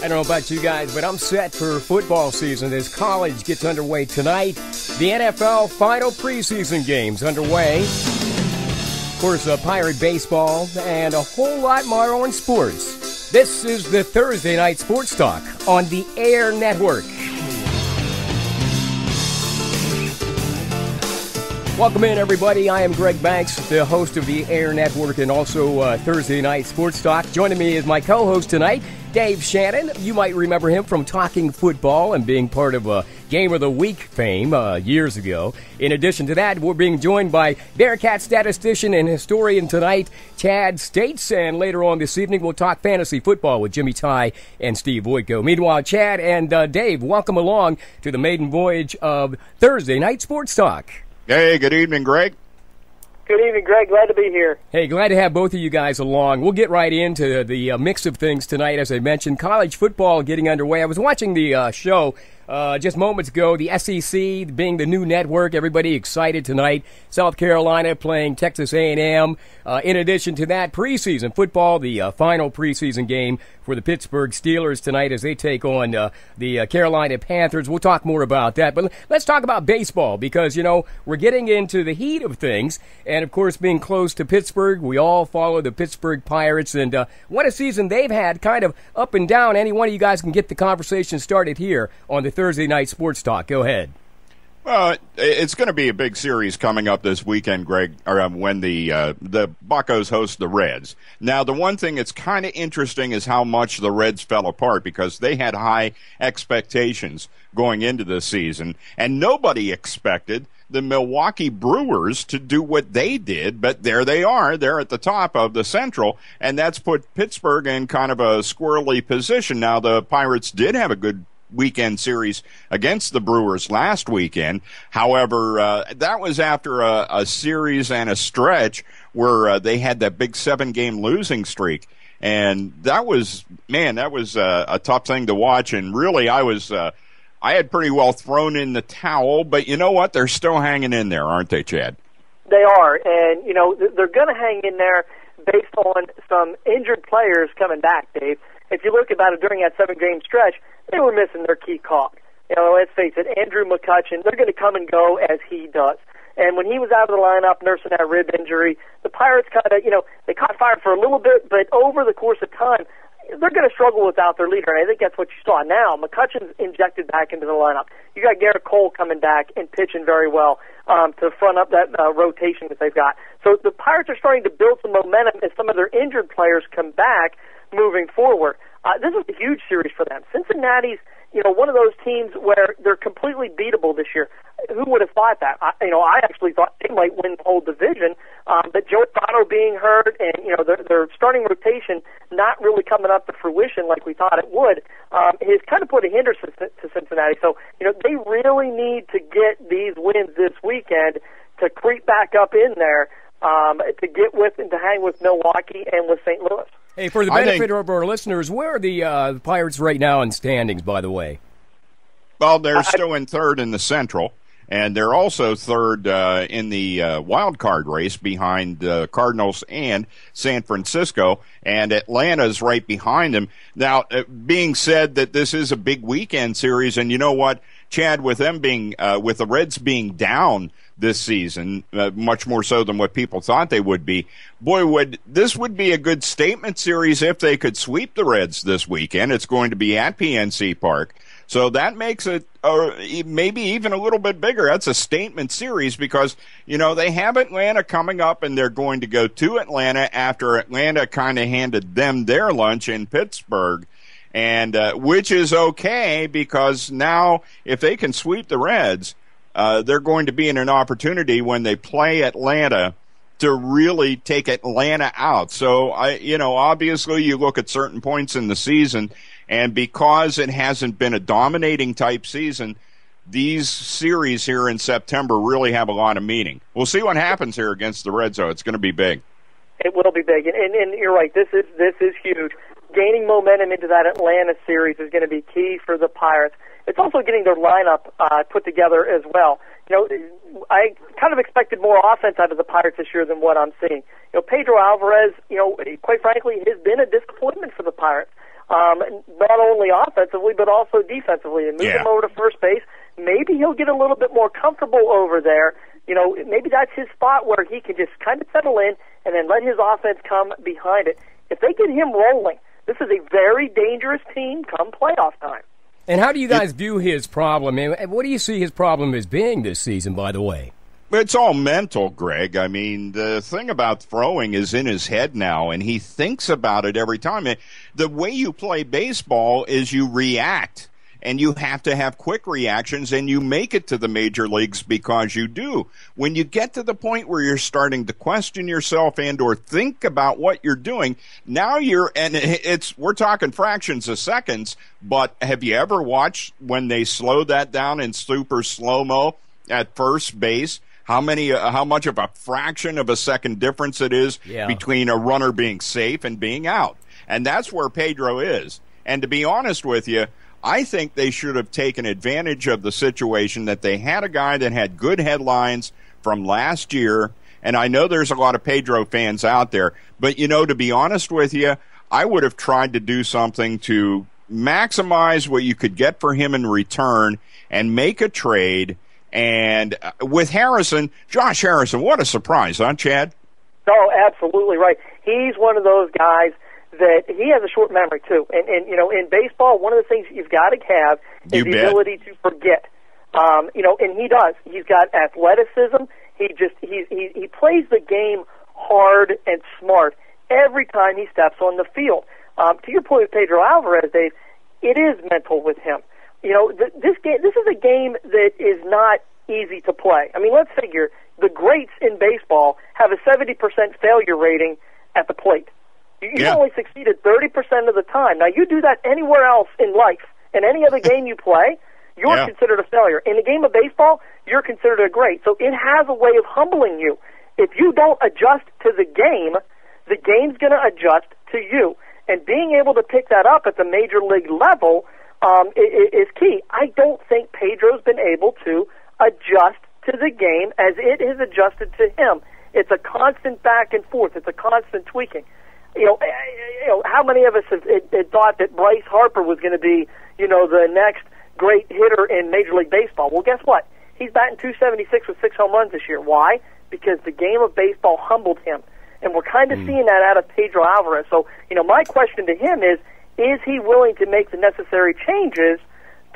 I don't know about you guys, but I'm set for football season as college gets underway tonight. The NFL final preseason games underway. Of course, Pirate baseball and a whole lot more on sports. This is the Thursday Night Sports Talk on the Air Network. Welcome in, everybody. I am Greg Banks, the host of the Air Network and also Thursday Night Sports Talk. Joining me is my co-host tonight, Dave Shannon. You might remember him from talking football and being part of Game of the Week fame years ago. In addition to that, we're being joined by Bearcat statistician and historian tonight, Chad States. And later on this evening, we'll talk fantasy football with Jimmy Tighe and Steve Voytko. Meanwhile, Chad and Dave, welcome along to the maiden voyage of Thursday Night Sports Talk. Hey, good evening, Greg. Good evening, Greg. Glad to be here. Hey, glad to have both of you guys along. We'll get right into the mix of things tonight. As I mentioned, college football getting underway. I was watching the show just moments ago, the SEC being the new network. Everybody excited tonight. South Carolina playing Texas A&M. In addition to that, preseason football, the final preseason game for the Pittsburgh Steelers tonight as they take on the Carolina Panthers. We'll talk more about that. But let's talk about baseball because, you know, we're getting into the heat of things. And, of course, being close to Pittsburgh, we all follow the Pittsburgh Pirates. And what a season they've had, kind of up and down. Any one of you guys can get the conversation started here on the Thursday Night Sports Talk. Go ahead. Well, it's going to be a big series coming up this weekend, Greg, when the Buccos host the Reds. Now, the one thing that's kind of interesting is how much the Reds fell apart because they had high expectations going into the season, and nobody expected the Milwaukee Brewers to do what they did, but there they are. They're at the top of the Central, and that's put Pittsburgh in kind of a squirrely position. Now, the Pirates did have a good weekend series against the Brewers last weekend. However, that was after a series and a stretch where they had that big 7-game losing streak. And that was a tough thing to watch. And really, I had pretty well thrown in the towel. But you know what? They're still hanging in there, aren't they, Chad? They are. And, you know, they're going to hang in there based on some injured players coming back, Dave. If you look about it during that 7-game stretch, they were missing their key cog. You know, let's face it, Andrew McCutchen, they're going to come and go as he does. And when he was out of the lineup nursing that rib injury, the Pirates kind of, you know, they caught fire for a little bit, but over the course of time, they're going to struggle without their leader, and I think that's what you saw. Now, McCutchen's injected back into the lineup. You got Garrett Cole coming back and pitching very well to front up that rotation that they've got. So the Pirates are starting to build some momentum as some of their injured players come back moving forward. This is a huge series for them. Cincinnati's, you know, one of those teams where they're completely beatable this year. Who would have thought that? I actually thought they might win the whole division, but Joe Votto being hurt and, you know, their starting rotation not really coming up to fruition like we thought it would, has kind of put a hindrance to Cincinnati. So, you know, they really need to get these wins this weekend to creep back up in there to get with and to hang with Milwaukee and with St. Louis. Hey, for the benefit of our listeners, where are the Pirates right now in standings, by the way? Well, they're still in third in the Central, and they're also third in the wild card race behind the Cardinals and San Francisco, and Atlanta's right behind them. Now, being said that this is a big weekend series, and you know what, Chad, with them being with the Reds being down this season, much more so than what people thought they would be. Boy, this would be a good statement series if they could sweep the Reds this weekend. It's going to be at PNC Park. So that makes it maybe even a little bit bigger. That's a statement series because, you know, they have Atlanta coming up and they're going to go to Atlanta after Atlanta kind of handed them their lunch in Pittsburgh. And which is okay because now if they can sweep the Reds, they're going to be in an opportunity when they play Atlanta to really take Atlanta out. So, obviously you look at certain points in the season, and because it hasn't been a dominating type season, these series here in September really have a lot of meaning. We'll see what happens here against the Reds, though. It's going to be big. It will be big, and you're right. This is huge. Gaining momentum into that Atlanta series is going to be key for the Pirates. It's also getting their lineup put together as well. You know, I kind of expected more offense out of the Pirates this year than what I'm seeing. You know, Pedro Alvarez, you know, quite frankly, has been a disappointment for the Pirates. not only offensively but also defensively, and move him over to first base. Maybe he'll get a little bit more comfortable over there. Maybe that's his spot where he can just kind of settle in and then let his offense come behind it. If they get him rolling, this is a very dangerous team come playoff time. And how do you guys view his problem? And what do you see his problem as being this season, by the way? It's all mental, Greg. I mean, the thing about throwing is in his head now, and he thinks about it every time. The way you play baseball is you react, and you have to have quick reactions, and you make it to the major leagues because you do. When you get to the point where you're starting to question yourself and or think about what you're doing, now we're talking fractions of seconds, but have you ever watched when they slow that down in super slow-mo at first base? How much of a fraction of a second difference it is between a runner being safe and being out. And that's where Pedro is. And to be honest with you, I think they should have taken advantage of the situation that they had a guy that had good headlines from last year. And I know there's a lot of Pedro fans out there, but to be honest with you, I would have tried to do something to maximize what you could get for him in return and make a trade. And with Josh Harrison, what a surprise, huh, Chad? Oh, absolutely right. He's one of those guys that he has a short memory, too. And in baseball, one of the things you've got to have is the ability to forget. And he does. He's got athleticism. He plays the game hard and smart every time he steps on the field. To your point with Pedro Alvarez, Dave, it is mental with him. This is a game that is not easy to play. I mean, let's figure the greats in baseball have a 70% failure rating at the plate. You only succeeded 30% of the time. Now, you do that anywhere else in life, in any other game you play, you're considered a failure. In the game of baseball, you're considered a great. So it has a way of humbling you. If you don't adjust to the game's going to adjust to you. And being able to pick that up at the major league level is key. I don't think Pedro's been able to adjust to the game as it has adjusted to him. It's a constant back and forth. It's a constant tweaking. How many of us have thought that Bryce Harper was going to be, the next great hitter in Major League Baseball? Well, guess what? He's batting .276 with 6 home runs this year. Why? Because the game of baseball humbled him. And we're kind of seeing that out of Pedro Alvarez. So, my question to him is he willing to make the necessary changes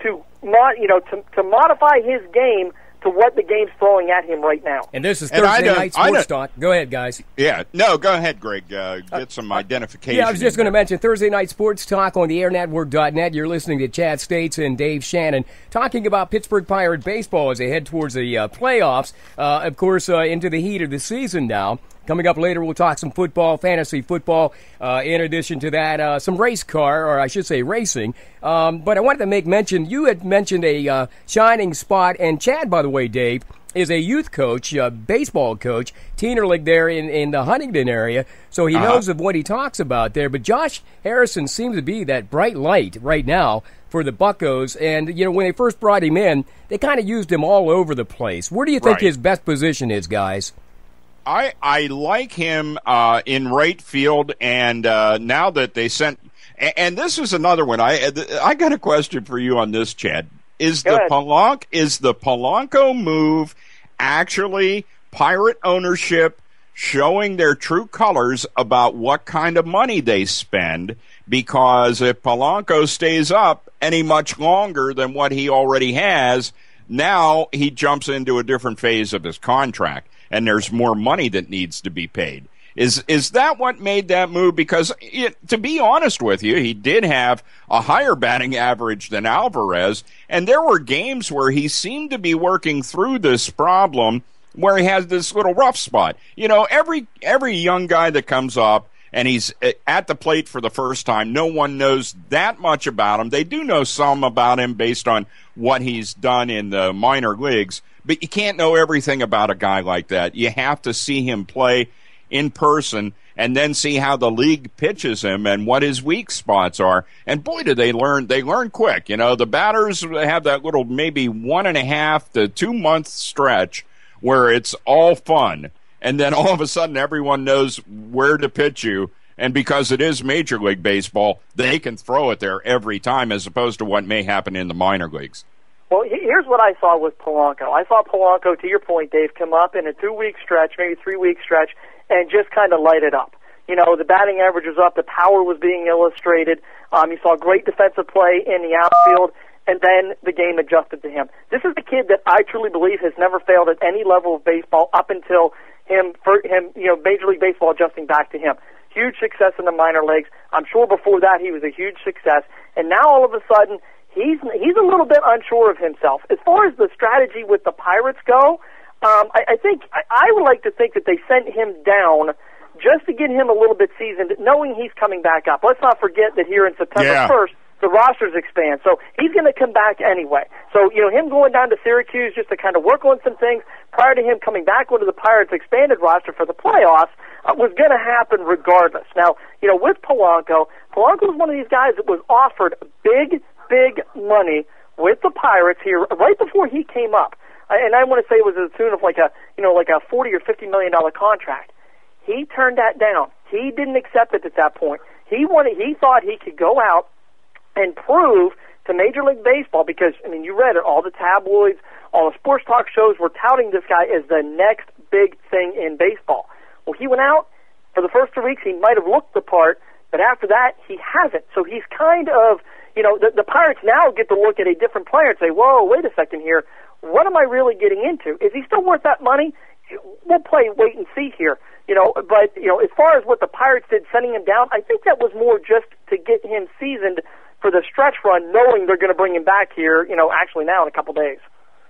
to modify his game to what the game's throwing at him right now? And this is Thursday Night Sports Talk. Go ahead, guys. Yeah. No, go ahead, Greg. Get some identification. Yeah, I was just going to mention Thursday Night Sports Talk on the airnetwork.net. You're listening to Chad States and Dave Shannon talking about Pittsburgh Pirate baseball as they head towards the playoffs, of course, into the heat of the season now. Coming up later, we'll talk some football, fantasy football. In addition to that, some race car, or I should say racing. But I wanted to make mention, you had mentioned a shining spot. And Chad, by the way, Dave, is a youth coach, baseball coach, Teener League there in the Huntingdon area. So he knows of what he talks about there. But Josh Harrison seems to be that bright light right now for the Buccos. And, when they first brought him in, they kind of used him all over the place. Where do you think his best position is, guys? I like him in right field, and now that they sent, and this is another one. I got a question for you on this, Chad. Is the Polanco move actually Pirate ownership showing their true colors about what kind of money they spend? Because if Polanco stays up any much longer than what he already has, now he jumps into a different phase of his contract. And there's more money that needs to be paid. Is that what made that move? Because to be honest with you, he did have a higher batting average than Alvarez, and there were games where he seemed to be working through this problem where he has this little rough spot. Every young guy that comes up and he's at the plate for the first time, no one knows that much about him. They do know some about him based on what he's done in the minor leagues. But you can't know everything about a guy like that. You have to see him play in person and then see how the league pitches him and what his weak spots are. And boy, do they learn. They learn quick. The batters have that little maybe 1.5 to 2 month stretch where it's all fun. And then all of a sudden everyone knows where to pitch you And because it is Major League Baseball, they can throw it there every time as opposed to what may happen in the minor leagues. Well, here's what I saw with Polanco. I saw Polanco, to your point, Dave, come up in a 2-week stretch, maybe 3-week stretch, and just kind of light it up. You know, the batting average was up, the power was being illustrated. You saw great defensive play in the outfield, and then the game adjusted to him. This is a kid that I truly believe has never failed at any level of baseball up until Major League Baseball adjusting back to him. Huge success in the minor leagues. I'm sure before that he was a huge success, and now all of a sudden he's a little bit unsure of himself. As far as the strategy with the Pirates go, I think I would like to think that they sent him down just to get him a little bit seasoned, knowing he's coming back up. Let's not forget that here in September 1st, the rosters expand, so he's going to come back anyway. So, him going down to Syracuse just to kind of work on some things prior to him coming back onto the Pirates' expanded roster for the playoffs was going to happen regardless. Now, with Polanco was one of these guys that was offered big money with the Pirates here right before he came up. And I want to say it was to the tune of like a $40 or $50 million contract. He turned that down. He didn't accept it at that point. He thought he could go out and prove to Major League Baseball, because, you read it, all the tabloids, all the sports talk shows were touting this guy as the next big thing in baseball. Well, he went out. For the first 2 weeks, he might have looked the part, but after that, he hasn't. So he's kind of, the Pirates now get to look at a different player and say, whoa, wait a second here. What am I really getting into? Is he still worth that money? We'll wait and see here. But as far as what the Pirates did, sending him down, I think that was more just to get him seasoned for the stretch run, knowing they're going to bring him back here, actually now in a couple days.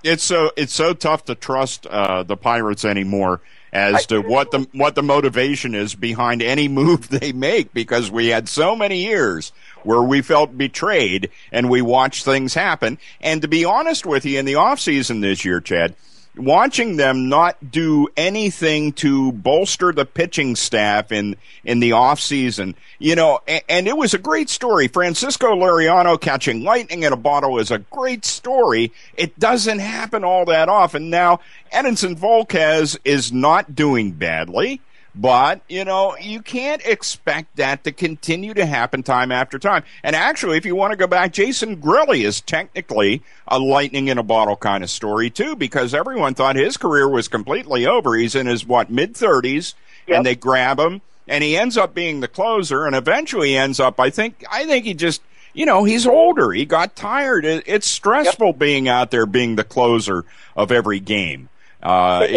It's so tough to trust the Pirates anymore as to what the motivation is behind any move they make, because we had so many years where we felt betrayed and we watched things happen. And to be honest with you, in the offseason this year, Chad, watching them not do anything to bolster the pitching staff in the offseason, and it was a great story. Francisco Liriano catching lightning in a bottle is a great story. It doesn't happen all that often. Now, Edinson Volquez is not doing badly, but, you can't expect that to continue to happen time after time. And actually, if you want to go back, Jason Grilli is technically a lightning in a bottle kind of story, too, because everyone thought his career was completely over. He's in his, mid-30s, and they grab him, and he ends up being the closer, and eventually ends up, I think he just, he's older. He got tired. It's stressful being out there being the closer of every game. Go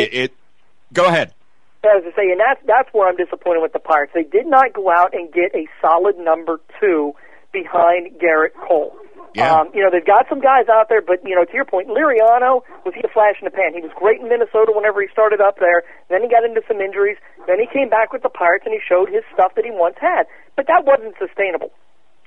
ahead. As I say, and that's where I'm disappointed with the Pirates. They did not go out and get a solid number 2 behind Garrett Cole. Yeah. They've got some guys out there, but, to your point, Liriano, was he a flash in the pan? He was great in Minnesota whenever he started up there. Then he got into some injuries. Then he came back with the Pirates, and he showed his stuff that he once had. But that wasn't sustainable.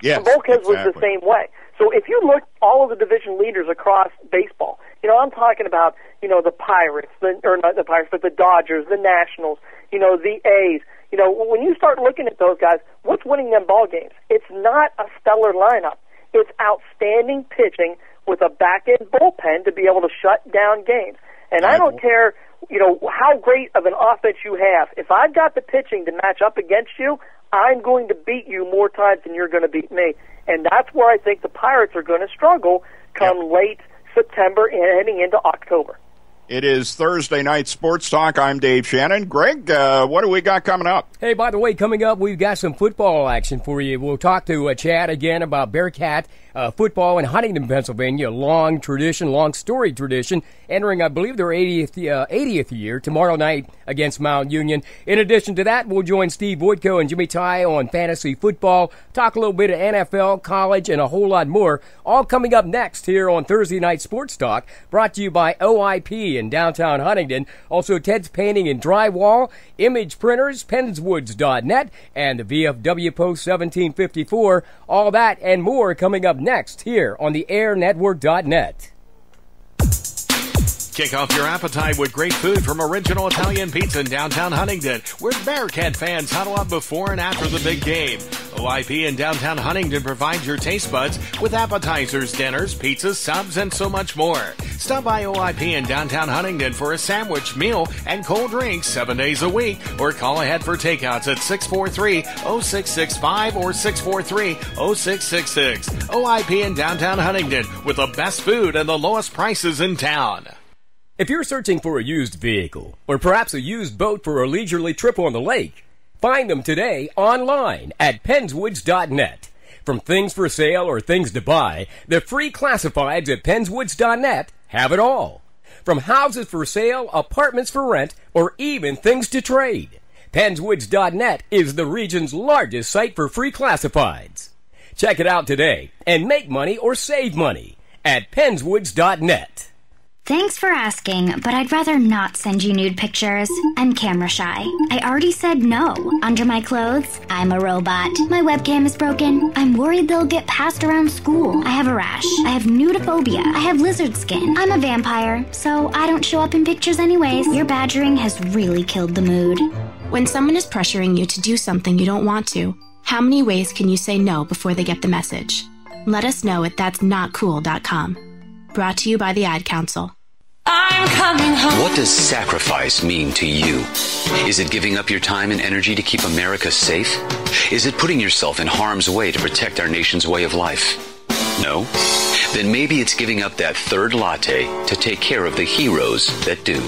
Yes, Volquez exactly. was the same way. So if you look all of the division leaders across baseball, I'm talking about, the Pirates, or not the Pirates, but the Dodgers, the Nationals, the A's. When you start looking at those guys, what's winning them ball games? It's not a stellar lineup. It's outstanding pitching with a back-end bullpen to be able to shut down games. And I don't care, how great of an offense you have. If I've got the pitching to match up against you, I'm going to beat you more times than you're going to beat me. And that's where I think the Pirates are going to struggle come late September and heading into October. It is Thursday Night Sports Talk. I'm Dave Shannon. Greg, what do we got coming up? Hey, by the way, coming up, we've got some football action for you. We'll talk to Chad again about Bearcat football in Huntingdon, Pennsylvania. Long storied tradition, entering, I believe, their 80th year tomorrow night against Mount Union. In addition to that, we'll join Steve Voytko and Jimmy Tighe on fantasy football, talk a little bit of NFL, college, and a whole lot more. All coming up next here on Thursday Night Sports Talk, brought to you by OIP in downtown Huntingdon. Also, Ted's Painting and Drywall, Image Printers, Penswoods.net, and the VFW Post 1754. All that and more coming up next here on the AirNetwork.net. Kick off your appetite with great food from Original Italian Pizza in downtown Huntingdon, where Bearcat fans huddle up before and after the big game. OIP in downtown Huntingdon provides your taste buds with appetizers, dinners, pizzas, subs, and so much more. Stop by OIP in downtown Huntingdon for a sandwich, meal, and cold drinks 7 days a week, or call ahead for takeouts at 643-0665 or 643-0666. OIP in downtown Huntingdon with the best food and the lowest prices in town. If you're searching for a used vehicle, or perhaps a used boat for a leisurely trip on the lake, find them today online at penswoods.net. From things for sale or things to buy, the free classifieds at penswoods.net have it all. From houses for sale, apartments for rent, or even things to trade, penswoods.net is the region's largest site for free classifieds. Check it out today and make money or save money at penswoods.net. Thanks for asking, but I'd rather not send you nude pictures. I'm camera shy. I already said no. Under my clothes, I'm a robot. My webcam is broken. I'm worried they'll get passed around school. I have a rash. I have nudophobia. I have lizard skin. I'm a vampire, so I don't show up in pictures anyways. Your badgering has really killed the mood. When someone is pressuring you to do something you don't want to, how many ways can you say no before they get the message? Let us know at that'snotcool.com. Brought to you by the Ad Council. I'm coming home. What does sacrifice mean to you? Is it giving up your time and energy to keep America safe? Is it putting yourself in harm's way to protect our nation's way of life? No? Then maybe it's giving up that third latte to take care of the heroes that do.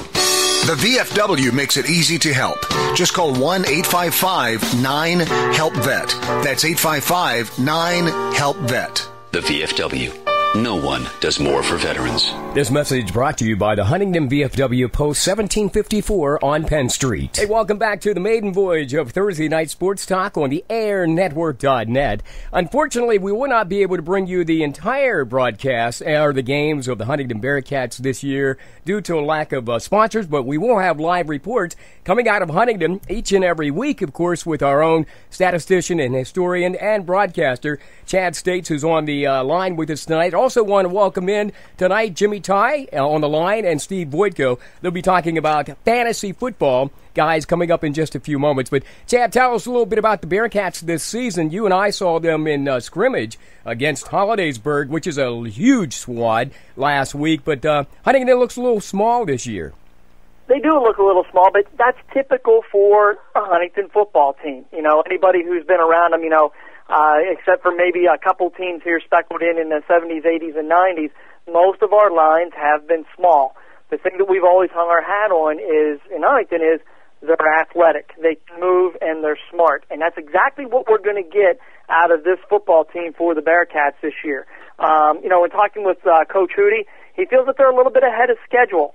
The VFW makes it easy to help. Just call 1-855-9-HELP-VET. That's 855-9-HELP-VET. The VFW. No one does more for veterans. This message brought to you by the Huntingdon VFW, Post 1754 on Penn Street. Hey, welcome back to the maiden voyage of Thursday Night Sports Talk on the airnetwork.net. Unfortunately, we will not be able to bring you the entire broadcast or the games of the Huntingdon Bearcats this year due to a lack of sponsors, but we will have live reports coming out of Huntingdon each and every week, of course, with our own statistician and historian and broadcaster, Chad States, who's on the line with us tonight. Also want to welcome in tonight Jimmy Tighe on the line and Steve Voytko. They'll be talking about fantasy football, guys, coming up in just a few moments. But Chad, tell us a little bit about the Bearcats this season. You and I saw them in scrimmage against Hollidaysburg, which is a huge squad last week. But Huntingdon looks a little small this year. They do look a little small, but that's typical for a Huntington football team. You know, anybody who's been around them, except for maybe a couple teams here speckled in the 70s, 80s, and 90s, most of our lines have been small. The thing that we've always hung our hat on in Huntington is they're athletic. They can move and they're smart. And that's exactly what we're going to get out of this football team for the Bearcats this year. In talking with Coach Hootie, he feels that they're a little bit ahead of schedule.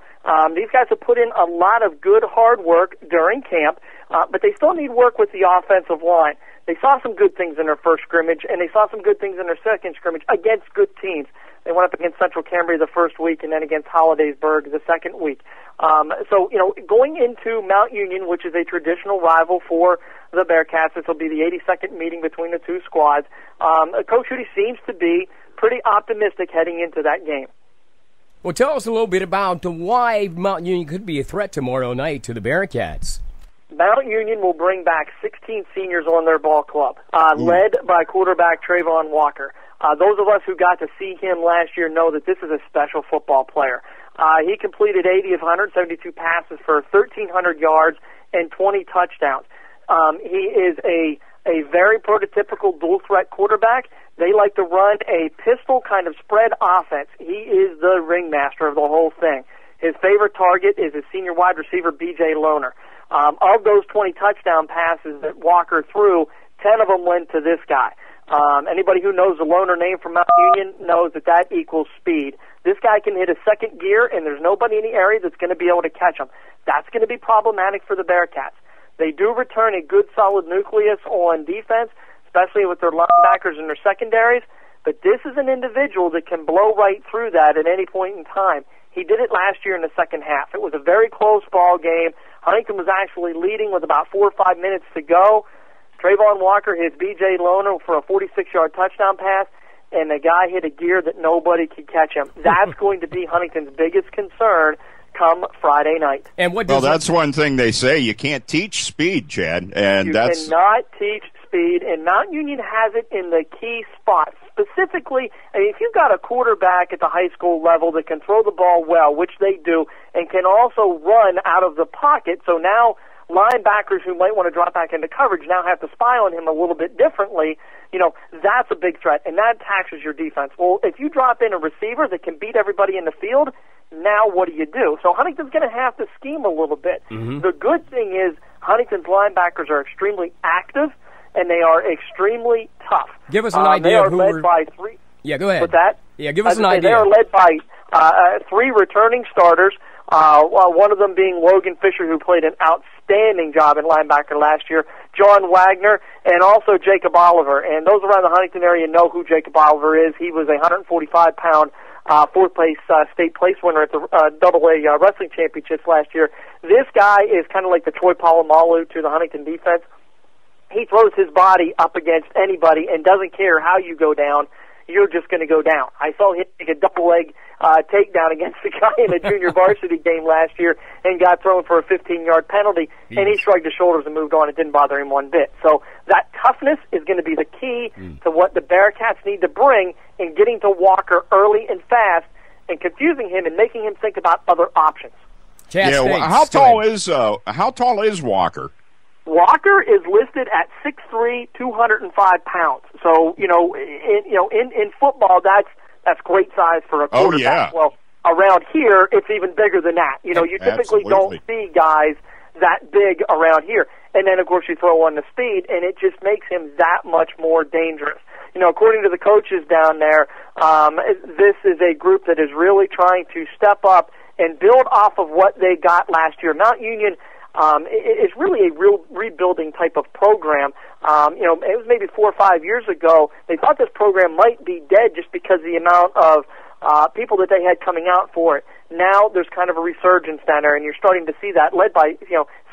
These guys have put in a lot of good hard work during camp, but they still need work with the offensive line. They saw some good things in their first scrimmage, and they saw some good things in their second scrimmage against good teams. They went up against Central Cambria the first week and then against Hollidaysburg the second week. Going into Mount Union, which is a traditional rival for the Bearcats, this will be the 82nd meeting between the two squads. Coach Hootie seems to be pretty optimistic heading into that game. Well, tell us a little bit about why Mount Union could be a threat tomorrow night to the Bearcats. Mount Union will bring back 16 seniors on their ball club, led by quarterback Trayvon Walker. Those of us who got to see him last year know that this is a special football player. He completed 80 of 172 passes for 1,300 yards and 20 touchdowns. He is a very prototypical dual-threat quarterback. They like to run a pistol kind of spread offense. He is the ringmaster of the whole thing. His favorite target is his senior wide receiver, B.J. Lohner. Of those 20 touchdown passes that Walker threw, 10 of them went to this guy. Anybody who knows the Lohner name from Mount Union knows that equals speed. This guy can hit a second gear, and there's nobody in the area that's going to be able to catch him. That's going to be problematic for the Bearcats. They do return a good, solid nucleus on defense, especially with their linebackers and their secondaries, but this is an individual that can blow right through that at any point in time. He did it last year in the second half. It was a very close ball game. Huntington was actually leading with about 4 or 5 minutes to go. Trayvon Walker hit B.J. Lohner for a 46-yard touchdown pass, and the guy hit a gear that nobody could catch him. That's going to be Huntington's biggest concern come Friday night. And what well, that's one thing they say. You can't teach speed, Chad. And you that's cannot teach speed, and Mount Union has it in the key spots. Specifically, I mean, if you've got a quarterback at the high school level that can throw the ball well, which they do, and can also run out of the pocket, so now linebackers who might want to drop back into coverage now have to spy on him a little bit differently, that's a big threat, and that taxes your defense. Well, if you drop in a receiver that can beat everybody in the field, now what do? So Huntington's going to have to scheme a little bit. Mm-hmm. The good thing is Huntington's linebackers are extremely active, and they are extremely tough. Give us an idea of who led by three. Yeah, go ahead. What's that? Yeah, give us an idea. They are led by three returning starters, one of them being Logan Fisher, who played an outstanding job in linebacker last year, John Wagner, and also Jacob Oliver. And those around the Huntington area know who Jacob Oliver is. He was a 145-pound fourth-place state place winner at the AA wrestling championships last year. This guy is kind of like the Troy Polamalu to the Huntington defense. He throws his body up against anybody and doesn't care how you go down. You're just going to go down. I saw him take a double-leg takedown against the guy in a junior varsity game last year and got thrown for a 15-yard penalty, and he shrugged his shoulders and moved on. It didn't bother him one bit. So that toughness is going to be the key to what the Bearcats need to bring in getting to Walker early and fast and confusing him and making him think about other options. Chad, how tall is Walker? Walker is listed at 6'3", 205 pounds. So, in football, that's great size for a quarterback. Oh, yeah. Well, around here, it's even bigger than that. You typically don't see guys that big around here. And then, of course, you throw on the speed, and it just makes him that much more dangerous. According to the coaches down there, this is a group that is really trying to step up and build off of what they got last year. Mount Union it's really a real rebuilding type of program. It was maybe 4 or 5 years ago. They thought this program might be dead just because of the amount of people that they had coming out for it. Now there's kind of a resurgence down there, and you're starting to see that, led by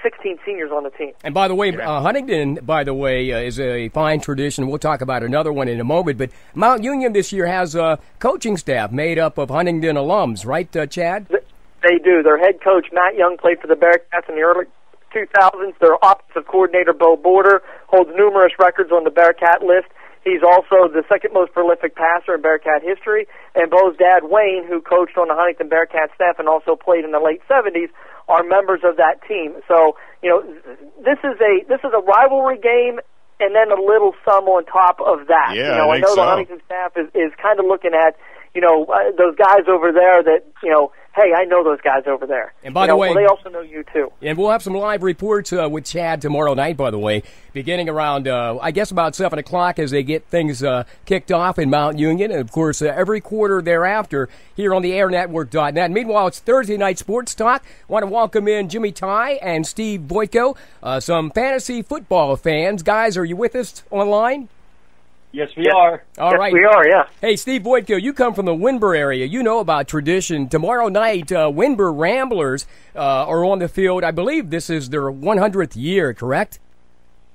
16 seniors on the team. And by the way, Huntington, is a fine tradition. We'll talk about another one in a moment. But Mount Union this year has a coaching staff made up of Huntington alums, right, Chad? They do. Their head coach, Matt Young, played for the Bearcats in the early 2000s. Their offensive coordinator, Bo Border, holds numerous records on the Bearcat list. He's also the second most prolific passer in Bearcat history. And Bo's dad, Wayne, who coached on the Huntington Bearcat staff and also played in the late 70s, are members of that team. So, this is a rivalry game, and then a little sum on top of that. Yeah, I know the Huntington staff is kind of looking at, those guys over there that, hey, I know those guys over there. And by the way, they also know you too. And we'll have some live reports with Chad tomorrow night, by the way, beginning around, I guess, about 7 o'clock as they get things kicked off in Mount Union. And, of course, every quarter thereafter here on the airnetwork.net. Meanwhile, it's Thursday Night Sports Talk. Want to welcome in Jimmy Tighe and Steve Voytko, some fantasy football fans. Guys, are you with us online? Yes, we are. All right. We are, yeah. Hey, Steve Voytko, you come from the Windber area. You know about tradition. Tomorrow night, Windber Ramblers are on the field. I believe this is their 100th year, correct?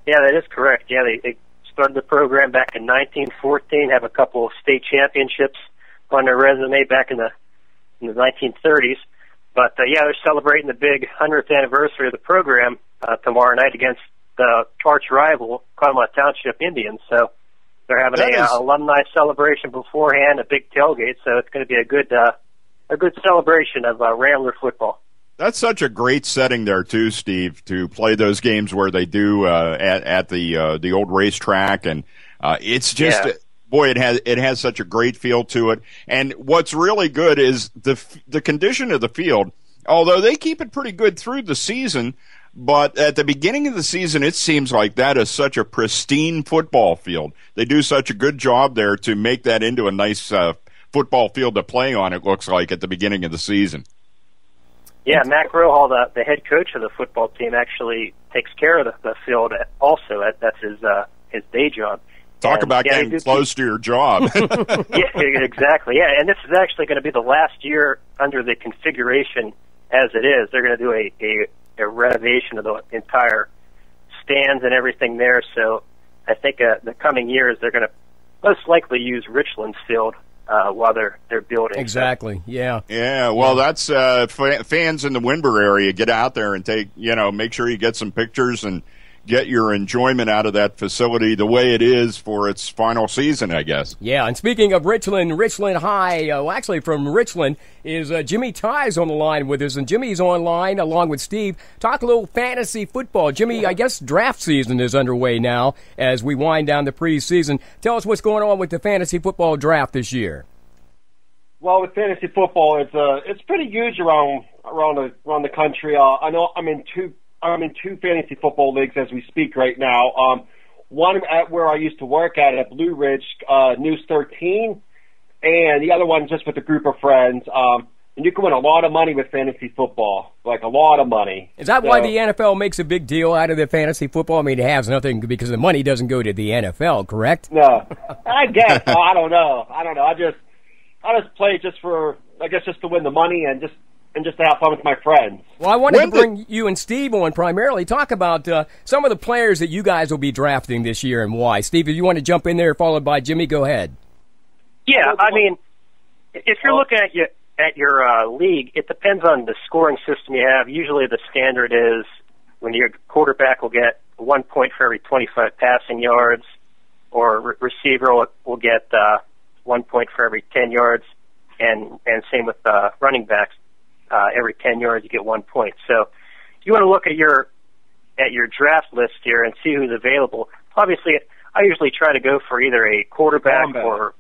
Yeah, that is correct. Yeah, they started the program back in 1914, have a couple of state championships on their resume back in the 1930s. But, they're celebrating the big 100th anniversary of the program tomorrow night against the arch rival, Conemaugh Township Indians. So they're having an alumni celebration beforehand, a big tailgate, so it's going to be a good celebration of Rambler football. That's such a great setting there too, Steve, to play those games where they do at the old racetrack, and it's just boy, it has such a great feel to it. And what's really good is the condition of the field. Although they keep it pretty good through the season, but at the beginning of the season, it seems like that is such a pristine football field. They do such a good job there to make that into a nice football field to play on, it looks like, at the beginning of the season. Yeah, Mac Rohall, the head coach of the football team, actually takes care of the field also. That's his day job. Talk about getting close to your job. Yeah, exactly. Yeah, and this is actually going to be the last year under the configuration as it is. They're going to do a renovation of the entire stands and everything there. So I think the coming years they're going to most likely use Richland's field while they're building. Exactly. Yeah. Yeah. Well, that's fans in the Windber area, get out there and make sure you get some pictures and get your enjoyment out of that facility the way it is for its final season, I guess. Yeah, and speaking of Richland High, actually from Richland is Jimmy Tighe on the line with us, and Jimmy's online along with Steve. Talk a little fantasy football. Jimmy, I guess draft season is underway now as we wind down the preseason. Tell us what's going on with the fantasy football draft this year. Well, with fantasy football, it's pretty huge around the country. I know I'm in two fantasy football leagues as we speak right now. One at where I used to work at Blue Ridge, News 13, and the other one just with a group of friends. And you can win a lot of money with fantasy football, like a lot of money. Is that why the NFL makes a big deal out of the fantasy football? I mean, it has nothing because the money doesn't go to the NFL, correct? No, I guess. I don't know. I just play just to win the money and just to have fun with my friends. Well, I wanted to bring you and Steve on primarily. Talk about some of the players that you guys will be drafting this year and why. Steve, if you want to jump in there, followed by Jimmy, go ahead. Yeah, I mean, if you're looking at your league, it depends on the scoring system you have. Usually the standard is when your quarterback will get 1 point for every 25 passing yards, or receiver will get 1 point for every 10 yards, and same with running backs. Every 10 yards you get 1 point. So you want to look at your draft list here and see who's available. Obviously, I usually try to go for either a quarterback or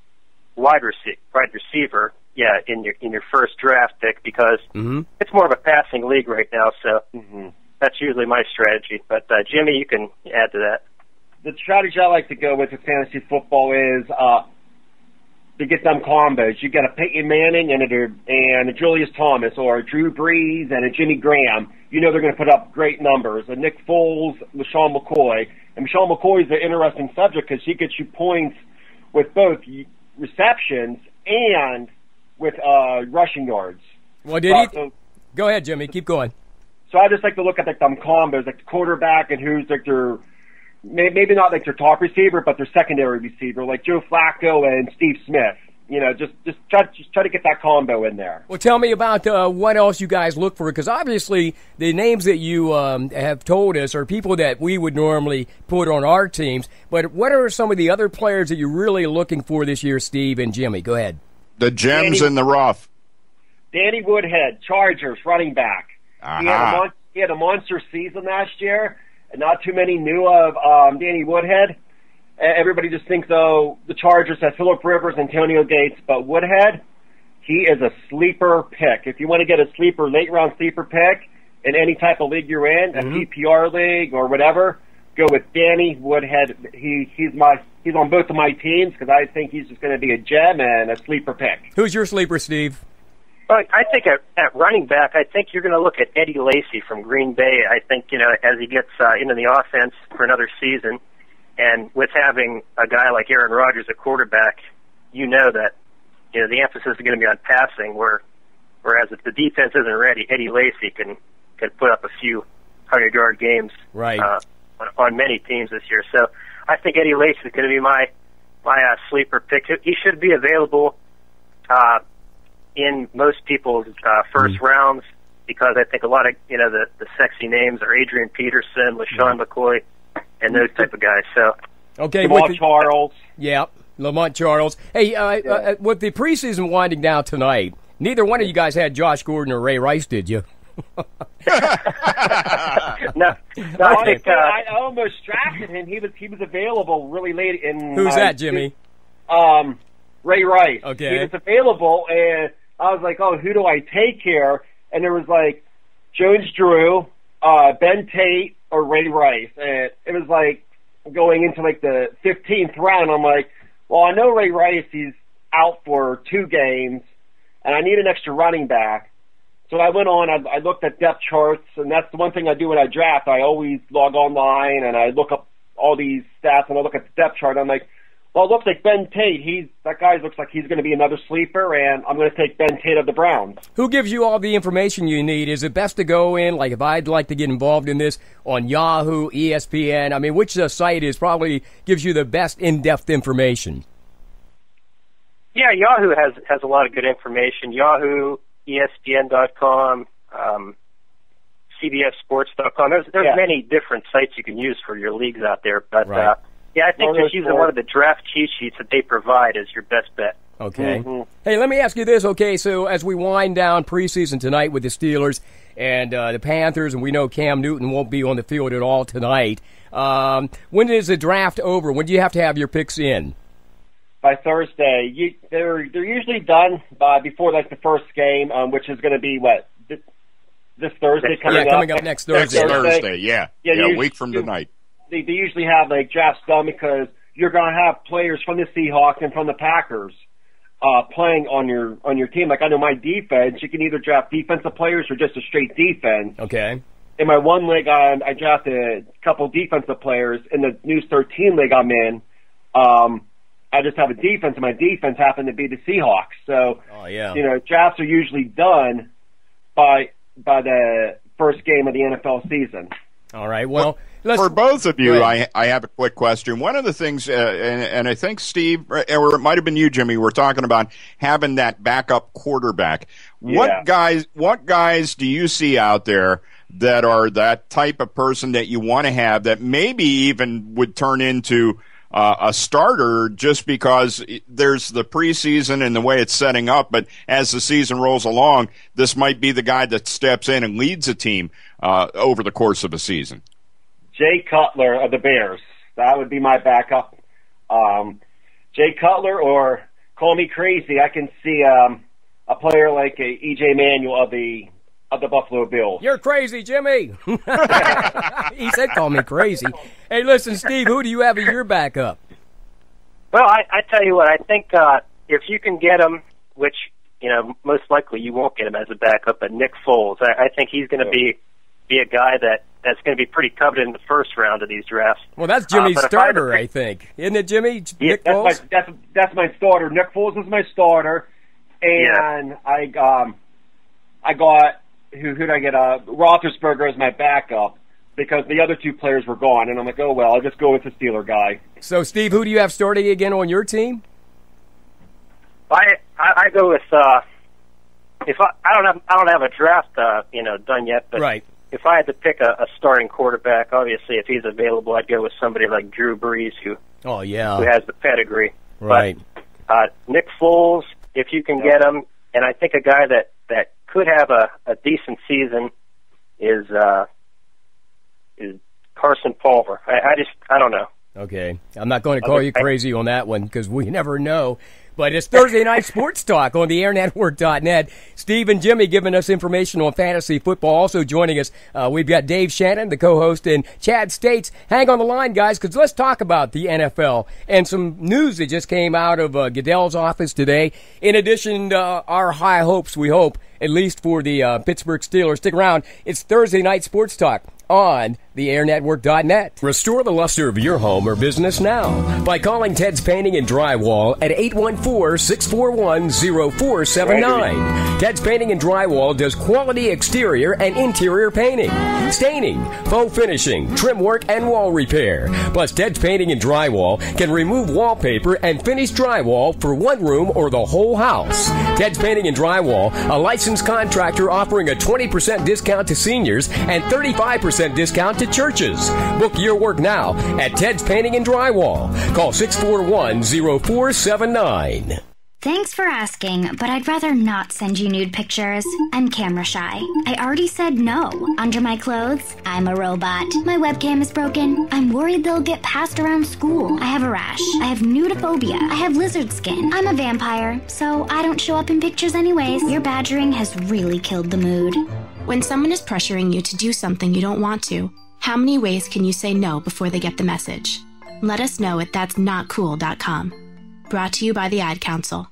wide receiver. Yeah, in your first draft pick because it's more of a passing league right now. So that's usually my strategy. But Jimmy, you can add to that. The strategy I like to go with fantasy football is to get them combos. You got a Peyton Manning and a Julius Thomas, or a Drew Brees and a Jimmy Graham. You know they're going to put up great numbers. A Nick Foles, LaShawn McCoy. And LaShawn McCoy is an interesting subject because he gets you points with both receptions and with rushing yards. Well, go ahead, Jimmy. Keep going. So I just like to look at them combos, like the quarterback and who's like their maybe not like their top receiver, but their secondary receiver, like Joe Flacco and Steve Smith. You know, just try to get that combo in there. Well, tell me about what else you guys look for, because obviously the names that you have told us are people that we would normally put on our teams. But what are some of the other players that you're really looking for this year, Steve and Jimmy? Go ahead. The gems in the rough. Danny Woodhead, Chargers, running back. He had a monster season last year, and not too many knew of Danny Woodhead. Everybody just thinks, the Chargers have Phillip Rivers, Antonio Gates, but Woodhead, he is a sleeper pick. If you want to get a late-round sleeper pick in any type of league you're in, a PPR league or whatever, go with Danny Woodhead. He's on both of my teams because I think he's just going to be a gem and a sleeper pick. Who's your sleeper, Steve? Well, I think at running back, I think you're going to look at Eddie Lacy from Green Bay. I think, as he gets into the offense for another season, and with having a guy like Aaron Rodgers at quarterback, that the emphasis is going to be on passing, whereas if the defense isn't ready, Eddie Lacy can put up a few 100-yard games on many teams this year. So I think Eddie Lacy is going to be my sleeper pick. He should be available in most people's first rounds, because I think a lot of the sexy names are Adrian Peterson, LaShawn McCoy, and those type of guys. So okay, Lamont Charles. Yeah, Lamont Charles. Hey, with the preseason winding down tonight, neither one of you guys had Josh Gordon or Ray Rice, did you? No, I think I almost drafted him. He was available really late in. Who's that, Jimmy? Ray Rice. Okay, he was available, and I was like, who do I take here? And there was like Jones Drew, Ben Tate, or Ray Rice, and it was like going into like the 15th round. I'm like, well, I know Ray Rice, he's out for 2 games, and I need an extra running back. So I went on, I looked at depth charts, and that's the one thing I do when I draft. I always log online, and I look up all these stats, and I look at the depth chart. I'm like, well, it looks like Ben Tate, that guy looks like he's going to be another sleeper, and I'm going to take Ben Tate of the Browns. Who gives you all the information you need? Is it best to go in, like if I'd like to get involved in this, on Yahoo, ESPN? I mean, which site probably gives you the best in-depth information? Yeah, Yahoo has a lot of good information. Yahoo, ESPN.com, CBSSports.com. There's many different sites you can use for your leagues out there. But, I think just using one of the draft cheat sheets that they provide is your best bet. Okay. Mm-hmm. Hey, let me ask you this. Okay, so as we wind down preseason tonight with the Steelers and the Panthers, and we know Cam Newton won't be on the field at all tonight, when is the draft over? When do you have to have your picks in? By Thursday. They're usually done before like the first game, which is going to be this Thursday coming up next Thursday. Next Thursday, yeah, a week from tonight. They usually have like drafts done because you're going to have players from the Seahawks and from the Packers playing on your team. Like I know my defense, you can either draft defensive players or just a straight defense. Okay. In my one league, I drafted a couple defensive players. In the News 13 league I'm in, I just have a defense, and my defense happened to be the Seahawks. So, drafts are usually done by the first game of the NFL season. All right. Well, for both of you, I have a quick question. One of the things, and I think Steve, or it might have been you, Jimmy, we're talking about having that backup quarterback. Yeah. What guys do you see out there that are that type of person that you want to have that maybe even would turn into a starter just because there's the preseason and the way it's setting up, but as the season rolls along, this might be the guy that steps in and leads a team over the course of a season? Jay Cutler of the Bears. That would be my backup. Jay Cutler, or call me crazy, I can see a player like E.J. Manuel of the Buffalo Bills. You're crazy, Jimmy. He said call me crazy. Hey, listen, Steve, who do you have as your backup? Well, I tell you what, I think if you can get him, which, most likely you won't get him as a backup, but Nick Foles, I think he's going to be a guy that's going to be pretty coveted in the first round of these drafts. Well, that's Jimmy's starter, I think. Isn't it, Jimmy? Nick Foles? That's my starter. Nick Foles is my starter. And I got who did I get? Roethlisberger as my backup because the other two players were gone, and I'm like, oh well, I'll just go with the Steeler guy. So, Steve, who do you have starting again on your team? I go with if I don't have a draft done yet, but right. If I had to pick a starting quarterback, obviously if he's available, I'd go with somebody like Drew Brees who has the pedigree. Right. But Nick Foles, if you can get him, and I think a guy that could have a decent season is Carson Palmer. I don't know. Okay. I'm not going to call you crazy on that one because we never know. But it's Thursday Night Sports Talk on the airnetwork.net. Steve and Jimmy giving us information on fantasy football. Also joining us, we've got Dave Shannon, the co-host, and Chad States. Hang on the line, guys, because let's talk about the NFL and some news that just came out of Goodell's office today. In addition to our high hopes, we hope, at least for the Pittsburgh Steelers. Stick around. It's Thursday Night Sports Talk on the airnetwork.net. Restore the luster of your home or business now by calling Ted's Painting and Drywall at 814-641-0479. Ted's Painting and Drywall does quality exterior and interior painting, staining, faux finishing, trim work, and wall repair. Plus, Ted's Painting and Drywall can remove wallpaper and finish drywall for one room or the whole house. Ted's Painting and Drywall, a licensed contractor offering a 20% discount to seniors and 35% discount to churches. Book your work now at Ted's Painting and Drywall. Call 641-0479. Thanks for asking, but I'd rather not send you nude pictures. I'm camera shy. I already said no. Under my clothes, I'm a robot. My webcam is broken. I'm worried they'll get passed around school. I have a rash. I have nudophobia. I have lizard skin. I'm a vampire, so I don't show up in pictures anyways. Your badgering has really killed the mood. When someone is pressuring you to do something you don't want to, how many ways can you say no before they get the message? Let us know at that'snotcool.com. Brought to you by the Ad Council.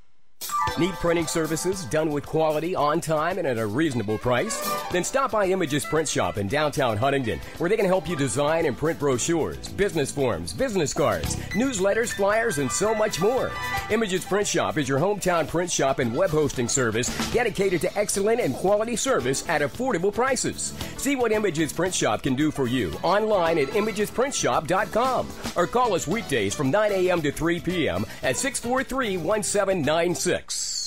Need printing services done with quality, on time, and at a reasonable price? Then stop by Images Print Shop in downtown Huntingdon, where they can help you design and print brochures, business forms, business cards, newsletters, flyers, and so much more. Images Print Shop is your hometown print shop and web hosting service dedicated to excellent and quality service at affordable prices. See what Images Print Shop can do for you online at imagesprintshop.com or call us weekdays from 9 a.m. to 3 p.m. at 643-1796.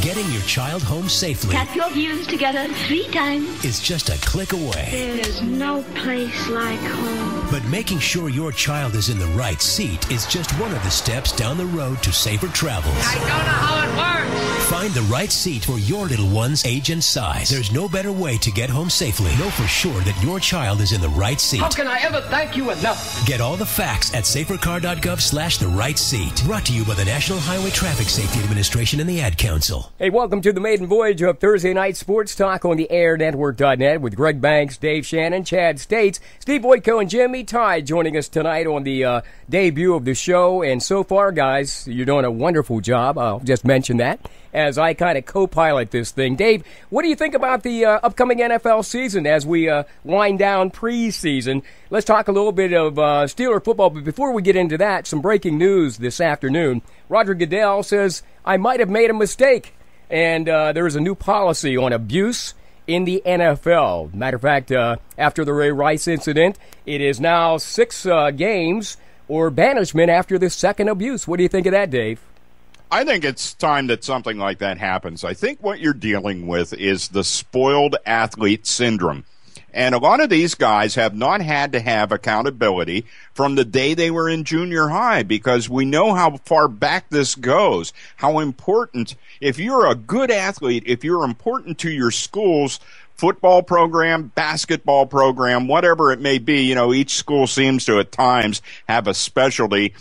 Getting your child home safely. Tap your views together 3 times. Is just a click away. There is no place like home. But making sure your child is in the right seat is just one of the steps down the road to safer travels. I don't know how it works. Find the right seat for your little one's age and size. There's no better way to get home safely. Know for sure that your child is in the right seat. How can I ever thank you enough? Get all the facts at safercar.gov/the right seat. Brought to you by the National Highway Traffic Safety Administration and the Ad Council. Hey, welcome to the maiden voyage of Thursday Night Sports Talk on the AirNetwork.net with Greg Banks, Dave Shannon, Chad States, Steve Voytko, and Jimmy Tighe joining us tonight on the debut of the show. And so far, guys, you're doing a wonderful job. I'll just mention that as I kind of co-pilot this thing. Dave, what do you think about the upcoming NFL season as we wind down preseason? Let's talk a little bit of Steeler football, but before we get into that, some breaking news this afternoon. Roger Goodell says, I might have made a mistake, and there is a new policy on abuse in the NFL. Matter of fact, after the Ray Rice incident, it is now 6 games or banishment after the second abuse. What do you think of that, Dave? I think it's time that something like that happens. I think what you're dealing with is the spoiled athlete syndrome. And a lot of these guys have not had to have accountability from the day they were in junior high, because we know how far back this goes, how important, if you're a good athlete, if you're important to your school's football program, basketball program, whatever it may be, you know, each school seems to at times have a specialty.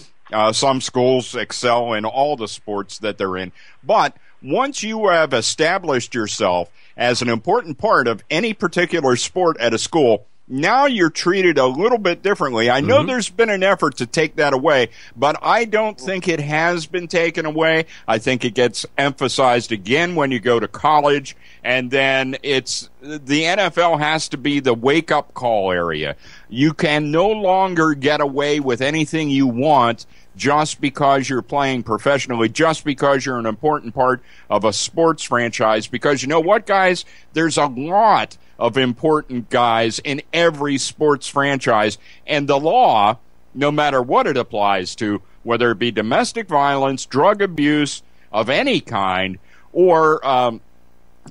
Some schools excel in all the sports that they're in. But once you have established yourself as an important part of any particular sport at a school, now you're treated a little bit differently. I know there's been an effort to take that away, but I don't think it has been taken away. I think it gets emphasized again when you go to college, and then it's the NFL has to be the wake-up call area. You can no longer get away with anything you want just because you're playing professionally, just because you're an important part of a sports franchise. Because you know what, guys? There's a lot of important guys in every sports franchise, and the law, no matter what it applies to, whether it be domestic violence, drug abuse of any kind, or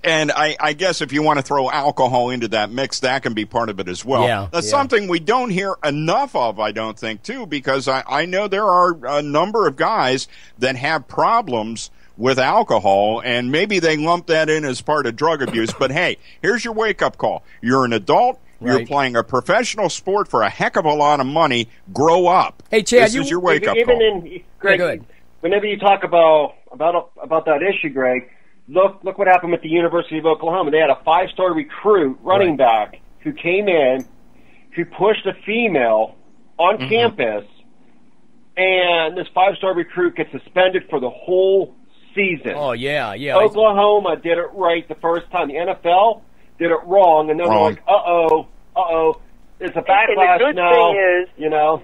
and I guess if you want to throw alcohol into that mix, that can be part of it as well. Yeah, That's something we don't hear enough of, I don't think, too, because I know there are a number of guys that have problems with alcohol, and maybe they lump that in as part of drug abuse. But, hey, here's your wake-up call. You're an adult. Right. You're playing a professional sport for a heck of a lot of money. Grow up. Hey, Chad, this is your wake-up call. Greg, whenever you talk about that issue, Greg, Look what happened with the University of Oklahoma. They had a 5-star recruit running back who came in, who pushed a female on campus, and this 5-star recruit gets suspended for the whole season. Oh, yeah. Oklahoma did it right the first time. The NFL did it wrong, and then they're like, uh-oh. It's a backlash now, you know.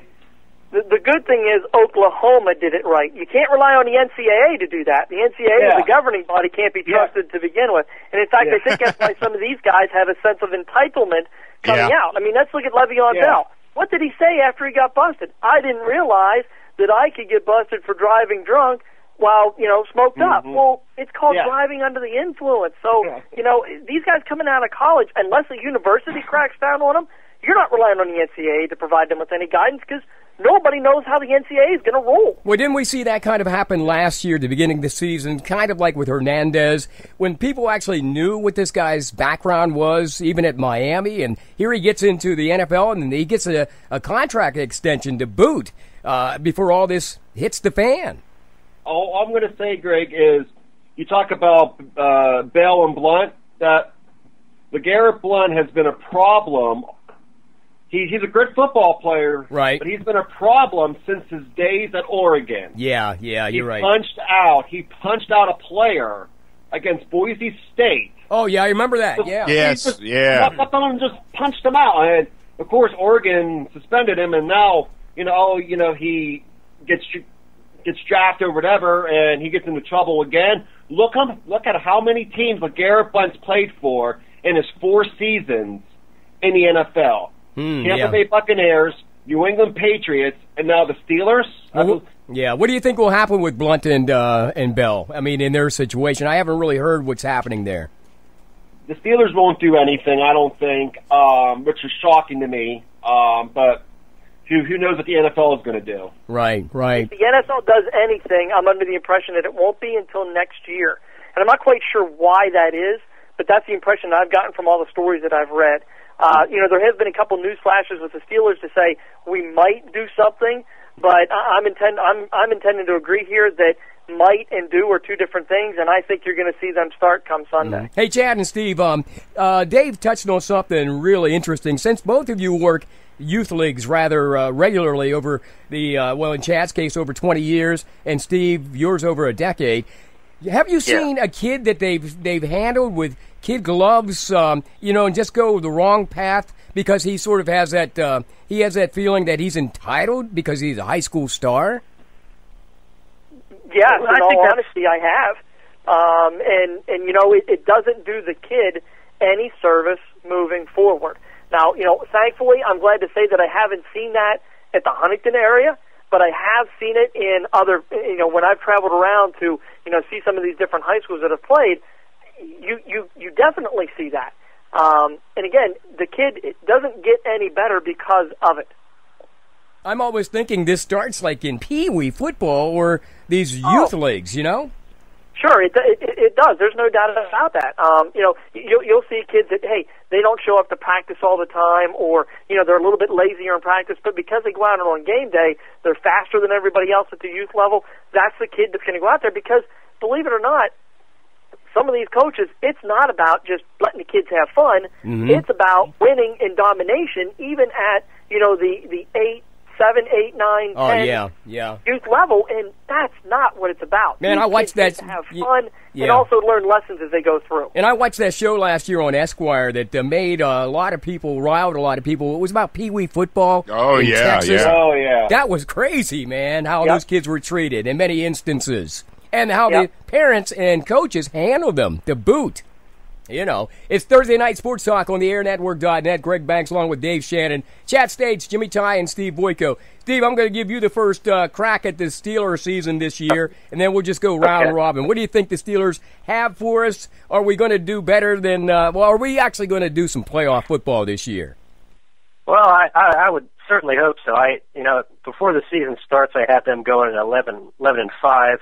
The good thing is Oklahoma did it right. You can't rely on the NCAA to do that. The NCAA as a governing body can't be trusted to begin with. And in fact, I think that's why some of these guys have a sense of entitlement coming out. I mean, let's look at Le'Veon Bell. What did he say after he got busted? I didn't realize that I could get busted for driving drunk while, smoked up. Well, it's called driving under the influence. So, these guys coming out of college, unless a university cracks down on them, you're not relying on the NCAA to provide them with any guidance because nobody knows how the NCAA is going to roll. Well, didn't we see that kind of happen last year at the beginning of the season, kind of like with Hernandez, when people actually knew what this guy's background was, even at Miami, and here he gets into the NFL, and he gets a contract extension to boot before all this hits the fan. All I'm going to say, Greg, is you talk about Bell and Blunt, that LeGarrette Blunt has been a problem. He's a good football player, right? But he's been a problem since his days at Oregon. Yeah, you're right. He punched out a player against Boise State Oh, yeah, I remember that, yeah. Yes, He just yeah. walked up on him and just punched him out. And, of course, Oregon suspended him, and now, he gets drafted or whatever, and he gets into trouble again. Look at how many teams LeGarrette Blount's played for in his 4 seasons in the NFL. Tampa Bay Buccaneers, New England Patriots, and now the Steelers. Yeah, what do you think will happen with Blount and Bell? I mean, in their situation, I haven't really heard what's happening there. The Steelers won't do anything, I don't think, which is shocking to me. But who knows what the NFL is going to do? Right. If the NFL does anything, I'm under the impression that it won't be until next year. And I'm not quite sure why that is, but that's the impression I've gotten from all the stories that I've read. There have been a couple news flashes with the Steelers to say we might do something, but I'm intending to agree here that might and do are 2 different things, and I think you're going to see them start come Sunday. Hey, Chad and Steve, Dave touched on something really interesting. Since both of you work youth leagues rather regularly over in Chad's case, over 20 years, and Steve, yours over a decade, have you seen a kid that they've handled with kid gloves, and just go the wrong path because he sort of has that feeling that he's entitled because he's a high school star? Yes, in all honesty, I have. It doesn't do the kid any service moving forward. Now, thankfully, I'm glad to say that I haven't seen that at the Huntingdon area, but I have seen it in other, when I've traveled around to, see some of these different high schools that have played, you definitely see that. And again, the kid, it doesn't get any better because of it. I'm always thinking this starts like in Pee Wee football or these youth leagues, Sure, it does. There's no doubt about that. You'll see kids that, hey, they don't show up to practice all the time, or they're a little bit lazier in practice, but because they go out on game day, they're faster than everybody else at the youth level. That's the kid that's going to go out there because, believe it or not, some of these coaches, it's not about just letting the kids have fun. Mm-hmm. It's about winning and domination, even at the 7, 8, 9, 10 youth level, and that's not what it's about. Man, I watched that. To have fun and also learn lessons as they go through. And I watched that show last year on Esquire that made riled a lot of people. It was about Pee Wee football. Oh, in Texas. Oh, yeah. That was crazy, man, how those kids were treated in many instances. And how the parents and coaches handled them to boot. It's Thursday Night Sports Talk on the AirNetwork.net. Greg Banks along with Dave Shannon. Chat stage, Jimmy Tighe and Steve Voytko. Steve, I'm going to give you the first crack at the Steelers season this year, and then we'll just go round robin. What do you think the Steelers have for us? Are we going to do better than are we actually going to do some playoff football this year? Well, I would certainly hope so. Before the season starts, I have them going at 11-5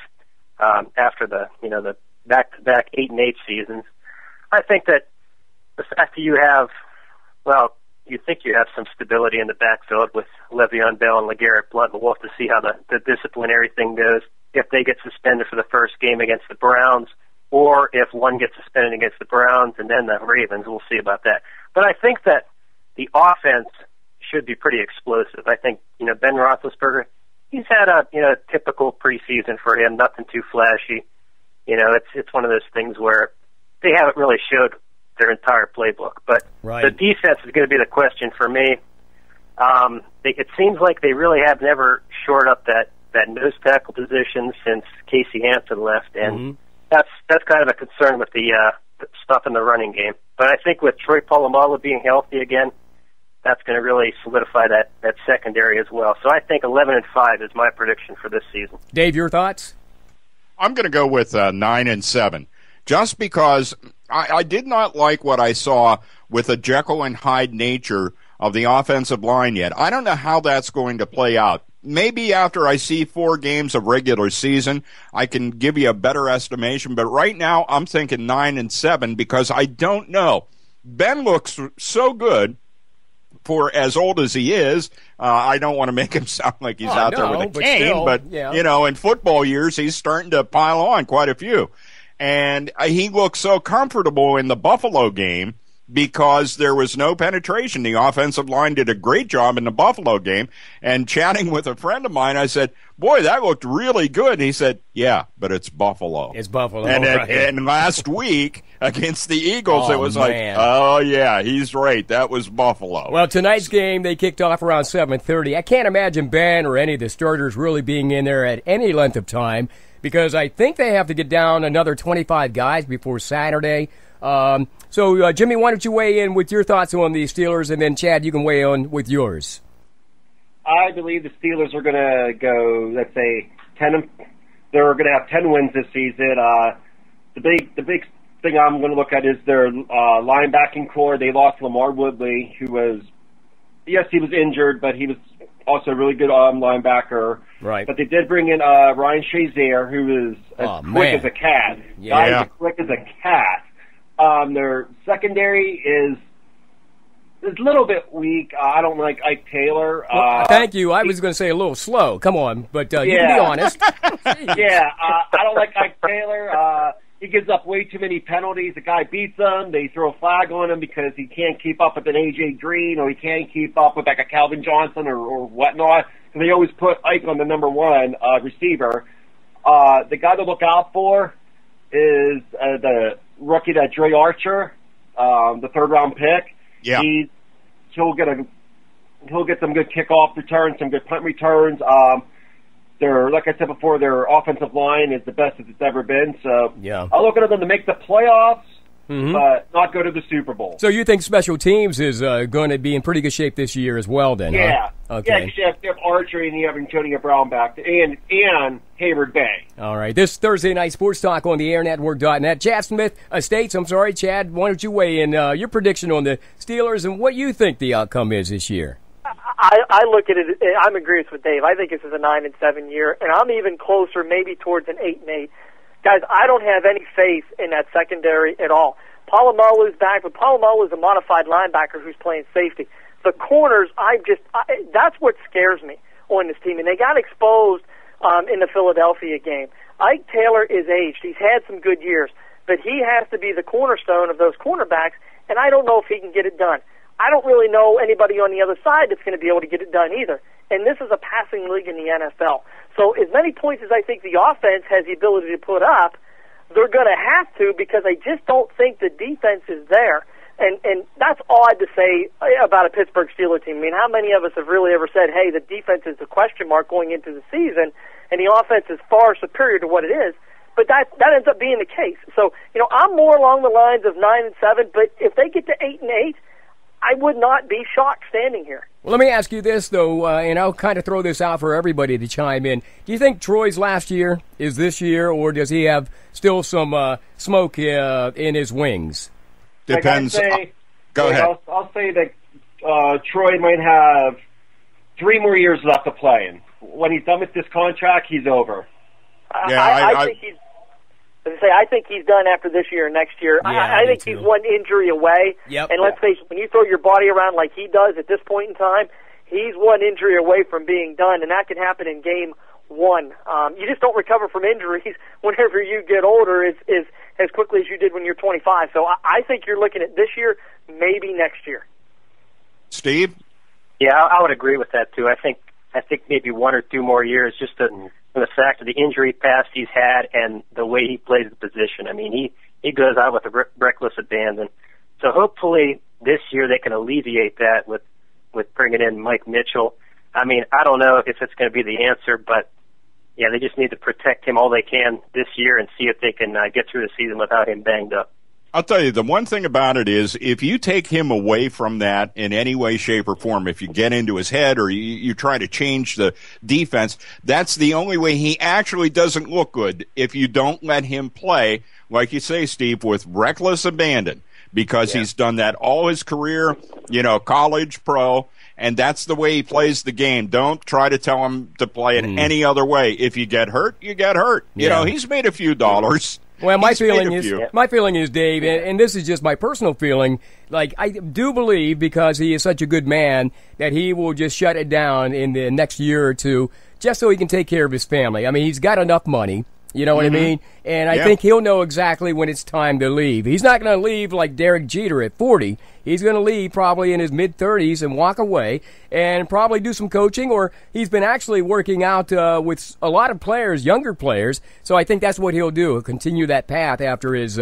after the back-to-back 8-8 seasons. I think that the fact that you think you have some stability in the backfield with Le'Veon Bell and LeGarrette Blount, and we'll have to see how the disciplinary thing goes, if they get suspended for the first game against the Browns, or if one gets suspended against the Browns and then the Ravens. We'll see about that. But I think that the offense should be pretty explosive. I think, Ben Roethlisberger, he's had a typical preseason for him, nothing too flashy. It's one of those things where they haven't really showed their entire playbook. But the defense is going to be the question for me. It seems like they really have never shored up that nose tackle position since Casey Hampton left, and that's kind of a concern with the stuff in the running game. But I think with Troy Polamalu being healthy again, that's going to really solidify that secondary as well. So I think 11-5 is my prediction for this season. Dave, your thoughts? I'm going to go with 9-7. Just because I did not like what I saw with the Jekyll and Hyde nature of the offensive line yet. I don't know how that's going to play out. Maybe after I see 4 games of regular season, I can give you a better estimation. But right now, I'm thinking 9-7 because I don't know. Ben looks so good for as old as he is. I don't want to make him sound like he's out there with a cane, but in football years, he's starting to pile on quite a few. And he looked so comfortable in the Buffalo game because there was no penetration. The offensive line did a great job in the Buffalo game. And chatting with a friend of mine, I said, boy, that looked really good. And he said, yeah, but it's Buffalo. It's Buffalo. And last week, against the Eagles, Oh, it was man. like, oh, yeah, he's right. That was Buffalo. Well, tonight's game, they kicked off around 7:30. I can't imagine Ben or any of the starters really being in there at any length of time because I think they have to get down another 25 guys before Saturday. So, Jimmy, why don't you weigh in with your thoughts on the Steelers, and then, Chad, you can weigh in with yours. I believe the Steelers are going to go, let's say, 10. They're going to have 10 wins this season. The big thing I'm going to look at is their linebacking core. They lost Lamar Woodley, who was, yes, he was injured, but he was also a really good linebacker. Right. But they did bring in Ryan Shazier, who is as quick as a cat. Yeah. Guy is as quick as a cat. Their secondary is a little bit weak. I don't like Ike Taylor. Thank you. I was going to say a little slow. Come on, but you can be honest. I don't like Ike Taylor. He gives up way too many penalties. The guy beats him. They throw a flag on him because he can't keep up with an A.J. Green or he can't keep up with like a Calvin Johnson or whatnot. And they always put Ike on the number one receiver. The guy to look out for is the rookie, that Dre Archer, the third-round pick. Yeah. He'll get some good kickoff returns, some good punt returns. Like I said before, their offensive line is the best it's ever been. So yeah. I'll look at them to make the playoffs, but not go to the Super Bowl. So you think special teams is going to be in pretty good shape this year as well, then? Yeah. Huh? Okay. Yeah, you have Archer and you have Antonio Brown back and Hayward Bay. All right. This Thursday night sports talk on the airnetwork.net. Chad Smith, Chad, why don't you weigh in your prediction on the Steelers and what you think the outcome is this year? I look at it. I'm agreeing with Dave. I think this is a 9-7 year, and I'm even closer, maybe towards an 8-8. Guys, I don't have any faith in that secondary at all. Polamalu's back, but Polamalu is a modified linebacker who's playing safety. The corners, that's what scares me on this team, and they got exposed in the Philadelphia game. Ike Taylor is aged. He's had some good years, but he has to be the cornerstone of those cornerbacks, and I don't know if he can get it done. I don't really know anybody on the other side that's going to be able to get it done either. And this is a passing league in the NFL. So as many points as I think the offense has the ability to put up, they're going to have to because I just don't think the defense is there. And that's odd to say about a Pittsburgh Steelers team. I mean, how many of us have really ever said, hey, the defense is a question mark going into the season, and the offense is far superior to what it is? But that ends up being the case. So, I'm more along the lines of 9-7, but if they get to 8-8, I would not be shocked standing here. Well, let me ask you this, though, and I'll kind of throw this out for everybody to chime in. Do you think Troy's last year is this year, or does he have still some smoke in his wings? Depends. Go ahead. I'll say that Troy might have 3 more years left to play. And when he's done with this contract, he's over. I think he's done after this year and next year. Yeah, I think he's one injury away. Yep. And let's face it, when you throw your body around like he does at this point in time, he's one injury away from being done, and that can happen in game 1. You just don't recover from injuries whenever you get older as quickly as you did when you're 25. So I think you're looking at this year, maybe next year. Steve? Yeah, I would agree with that, too. I think maybe 1 or 2 more years just to the fact of the injury past he's had and the way he plays the position. I mean, he goes out with a reckless abandon. So hopefully this year they can alleviate that with bringing in Mike Mitchell. I mean, I don't know if it's going to be the answer, but yeah, they just need to protect him all they can this year and see if they can get through the season without him banged up. I'll tell you, the one thing about it is if you take him away from that in any way, shape, or form, if you get into his head or you try to change the defense, that's the only way he actually doesn't look good if you don't let him play, like you say, Steve, with reckless abandon, because he's done that all his career, college, pro, and that's the way he plays the game. Don't try to tell him to play it any other way. If you get hurt, you get hurt. Yeah. He's made a few dollars. Well, my feeling is, Dave, and this is just my personal feeling, like I do believe because he is such a good man that he will just shut it down in the next year or two just so he can take care of his family. I mean, he's got enough money. You know what I mean? And I think he'll know exactly when it's time to leave. He's not going to leave like Derek Jeter at 40. He's going to leave probably in his mid-30s and walk away and probably do some coaching, or he's been actually working out with a lot of players, younger players. So I think that's what he'll do. He'll continue that path after his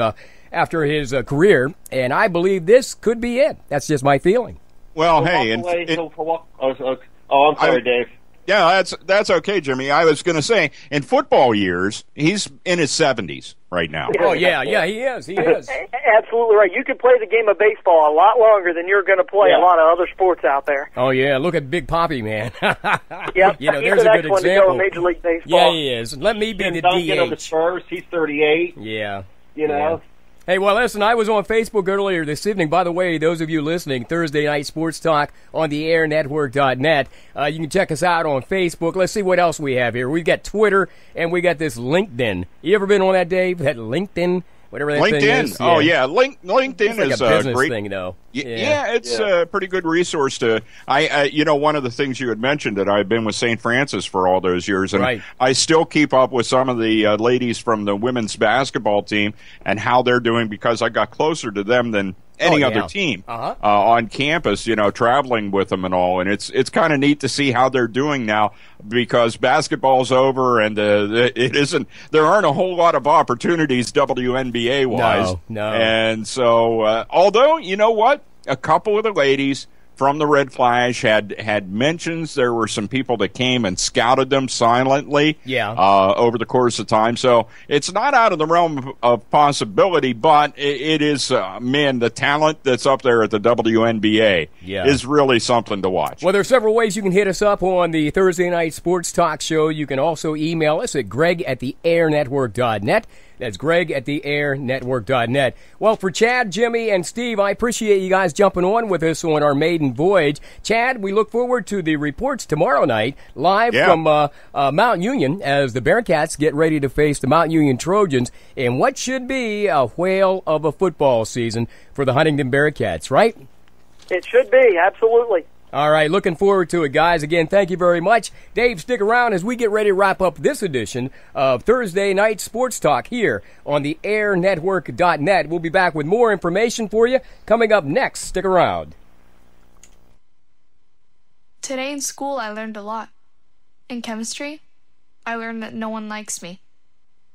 career, and I believe this could be it. That's just my feeling. Well, hey, I'm sorry, Dave. Yeah, that's okay, Jimmy. I was going to say, in football years, he's in his 70s right now. Oh, yeah, he is. Absolutely right. You could play the game of baseball a lot longer than you're going to play a lot of other sports out there. Oh, yeah, look at Big Papi, man. Yep. You know, there's a good example. To go in Major League Baseball. Yeah, he is. Let me be the Duncan of the DH. Spurs, he's 38. Yeah. You know? Yeah. Hey, well, listen, I was on Facebook earlier this evening. By the way, those of you listening, Thursday Night Sports Talk on the airnetwork.net. You can check us out on Facebook. Let's see what else we have here. We've got Twitter, and we got this LinkedIn. You ever been on that, Dave? That LinkedIn? Whatever that thing is. Oh, yeah. LinkedIn like is a business great thing, though. Yeah, it's a pretty good resource to. One of the things you had mentioned that I've been with St. Francis for all those years, and I still keep up with some of the ladies from the women's basketball team and how they're doing because I got closer to them than any other team on campus, traveling with them and all. And it's kind of neat to see how they're doing now because basketball's over and there aren't a whole lot of opportunities WNBA wise. No. And so, although, you know what? A couple of the ladies from the Red Flash had mentions. There were some people that came and scouted them silently over the course of time. So it's not out of the realm of possibility, but it is, the talent that's up there at the WNBA is really something to watch. Well, there are several ways you can hit us up on the Thursday Night Sports Talk Show. You can also email us at greg@theairnetwork.net. That's greg@theairnetwork.net. Well, for Chad, Jimmy, and Steve, I appreciate you guys jumping on with us on our maiden voyage. Chad, we look forward to the reports tomorrow night, live from Mount Union, as the Bearcats get ready to face the Mount Union Trojans in what should be a whale of a football season for the Huntingdon Bearcats, right? It should be, absolutely. All right, looking forward to it, guys. Again, thank you very much. Dave, stick around as we get ready to wrap up this edition of Thursday Night Sports Talk here on the airnetwork.net. We'll be back with more information for you coming up next. Stick around. Today in school, I learned a lot. In chemistry, I learned that no one likes me.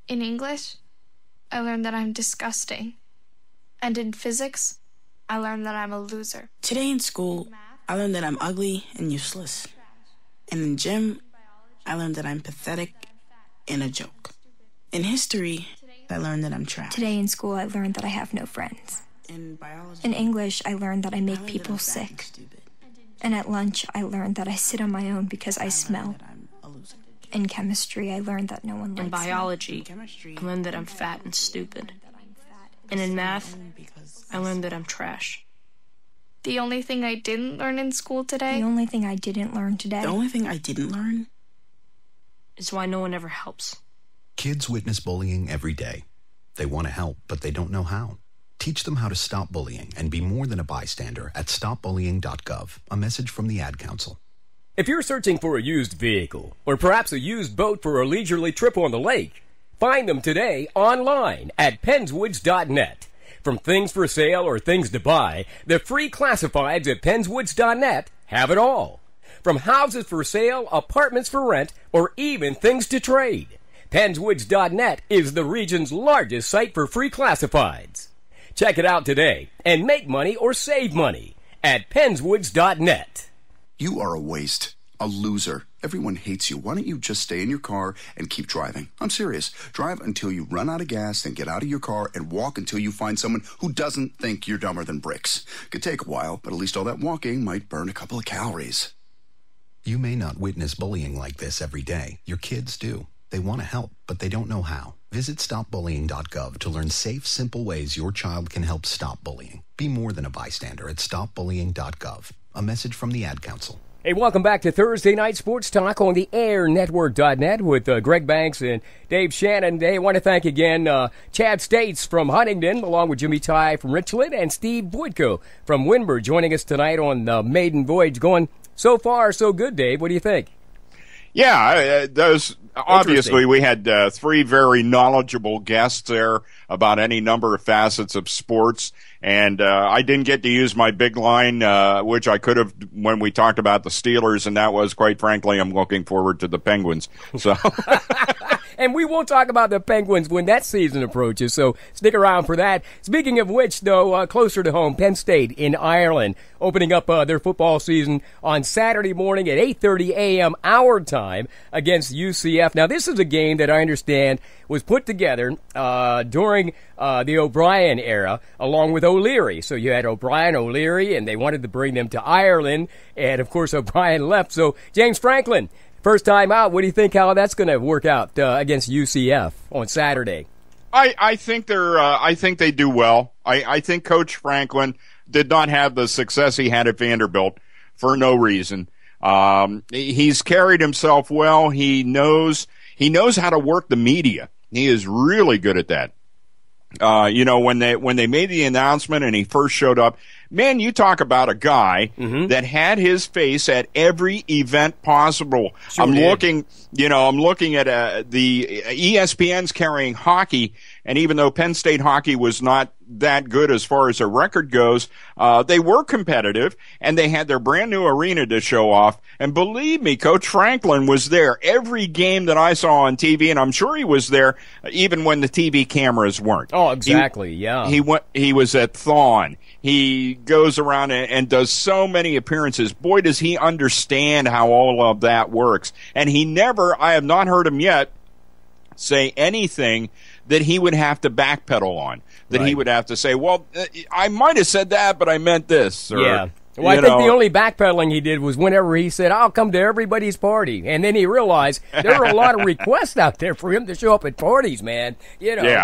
In English, I learned that I'm disgusting. And in physics, I learned that I'm a loser. Today in school, I learned that I'm ugly and useless. And in gym, I learned that I'm pathetic and a joke. In history, I learned that I'm trash. Today in school, I learned that I have no friends. In biology, in English, I learned that I make people sick. And at lunch, I learned that I sit on my own because I smell. In chemistry, I learned that no one likes me. In biology, I learned that I'm fat and stupid. And in math, I learned that I'm trash. The only thing I didn't learn in school today? The only thing I didn't learn today? The only thing I didn't learn? Is why no one ever helps. Kids witness bullying every day. They want to help, but they don't know how. Teach them how to stop bullying and be more than a bystander at stopbullying.gov. A message from the Ad Council. If you're searching for a used vehicle, or perhaps a used boat for a leisurely trip on the lake, find them today online at penswoods.net. From things for sale or things to buy, the free classifieds at penswoods.net have it all. From houses for sale, apartments for rent, or even things to trade. penswoods.net is the region's largest site for free classifieds. Check it out today and make money or save money at penswoods.net. You are a waste, a loser. Everyone hates you. Why don't you just stay in your car and keep driving? I'm serious. Drive until you run out of gas, then get out of your car and walk until you find someone who doesn't think you're dumber than bricks. Could take a while, but at least all that walking might burn a couple of calories. You may not witness bullying like this every day. Your kids do. They want to help, but they don't know how. Visit stopbullying.gov to learn safe, simple ways your child can help stop bullying. Be more than a bystander at stopbullying.gov. A message from the Ad Council. Hey, welcome back to Thursday Night Sports Talk on the airnetwork.net with Greg Banks and Dave Shannon. Hey, I want to thank again Chad States from Huntingdon, along with Jimmy Tighe from Richland, and Steve Voytko from Windward joining us tonight on the maiden voyage. Going so far, so good, Dave. What do you think? Yeah, those obviously we had three very knowledgeable guests there about any number of facets of sports, and I didn't get to use my big line, which I could have when we talked about the Steelers, and that was, quite frankly, I'm looking forward to the Penguins. So. And we will talk about the Penguins when that season approaches, so stick around for that. Speaking of which, though, closer to home, Penn State in Ireland, opening up their football season on Saturday morning at 8:30 a.m. our time against UCF. Now, this is a game that I understand was put together during the O'Brien era, along with O'Leary. So you had O'Brien, O'Leary, and they wanted to bring them to Ireland, and, of course, O'Brien left. So, James Franklin, first time out, what do you think how that's going to work out against UCF on Saturday? I think they do well. I think Coach Franklin did not have the success he had at Vanderbilt for no reason. He's carried himself well. He knows how to work the media. He is really good at that. When they made the announcement and he first showed up, man, you talk about a guy that had his face at every event possible. Sure I'm did. looking at the ESPN's carrying hockey, and even though Penn State hockey was not that good as far as their record goes, they were competitive, and they had their brand new arena to show off. And believe me, Coach Franklin was there every game that I saw on TV, and I'm sure he was there even when the TV cameras weren't. Oh, exactly, yeah. He was at Thawne. He goes around and does so many appearances. Boy, does he understand how all of that works. And I have not heard him yet say anything that he would have to backpedal on, that he would have to say, well, I might have said that, but I meant this. Or, yeah. Well, I think the only backpedaling he did was whenever he said, I'll come to everybody's party. And then he realized there were a lot of requests out there for him to show up at parties, man,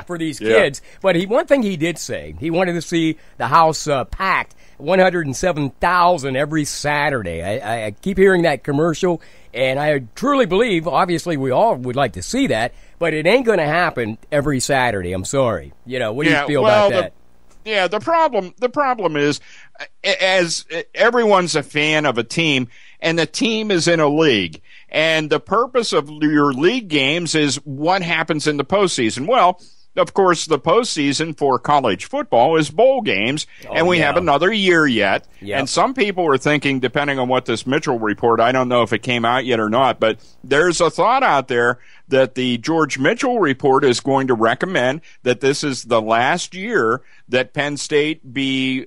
for these kids. But one thing he did say, he wanted to see the house packed, 107,000 every Saturday. I keep hearing that commercial, and I truly believe, obviously we all would like to see that, but it ain't going to happen every Saturday. I'm sorry. What do you feel about that? The problem is, as everyone's a fan of a team, and the team is in a league, and the purpose of your league games is what happens in the postseason. Well, of course, the postseason for college football is bowl games, and we have another year yet. Yep. And some people are thinking, depending on what this Mitchell report, I don't know if it came out yet or not, but there's a thought out there that the George Mitchell report is going to recommend that this is the last year that Penn State be,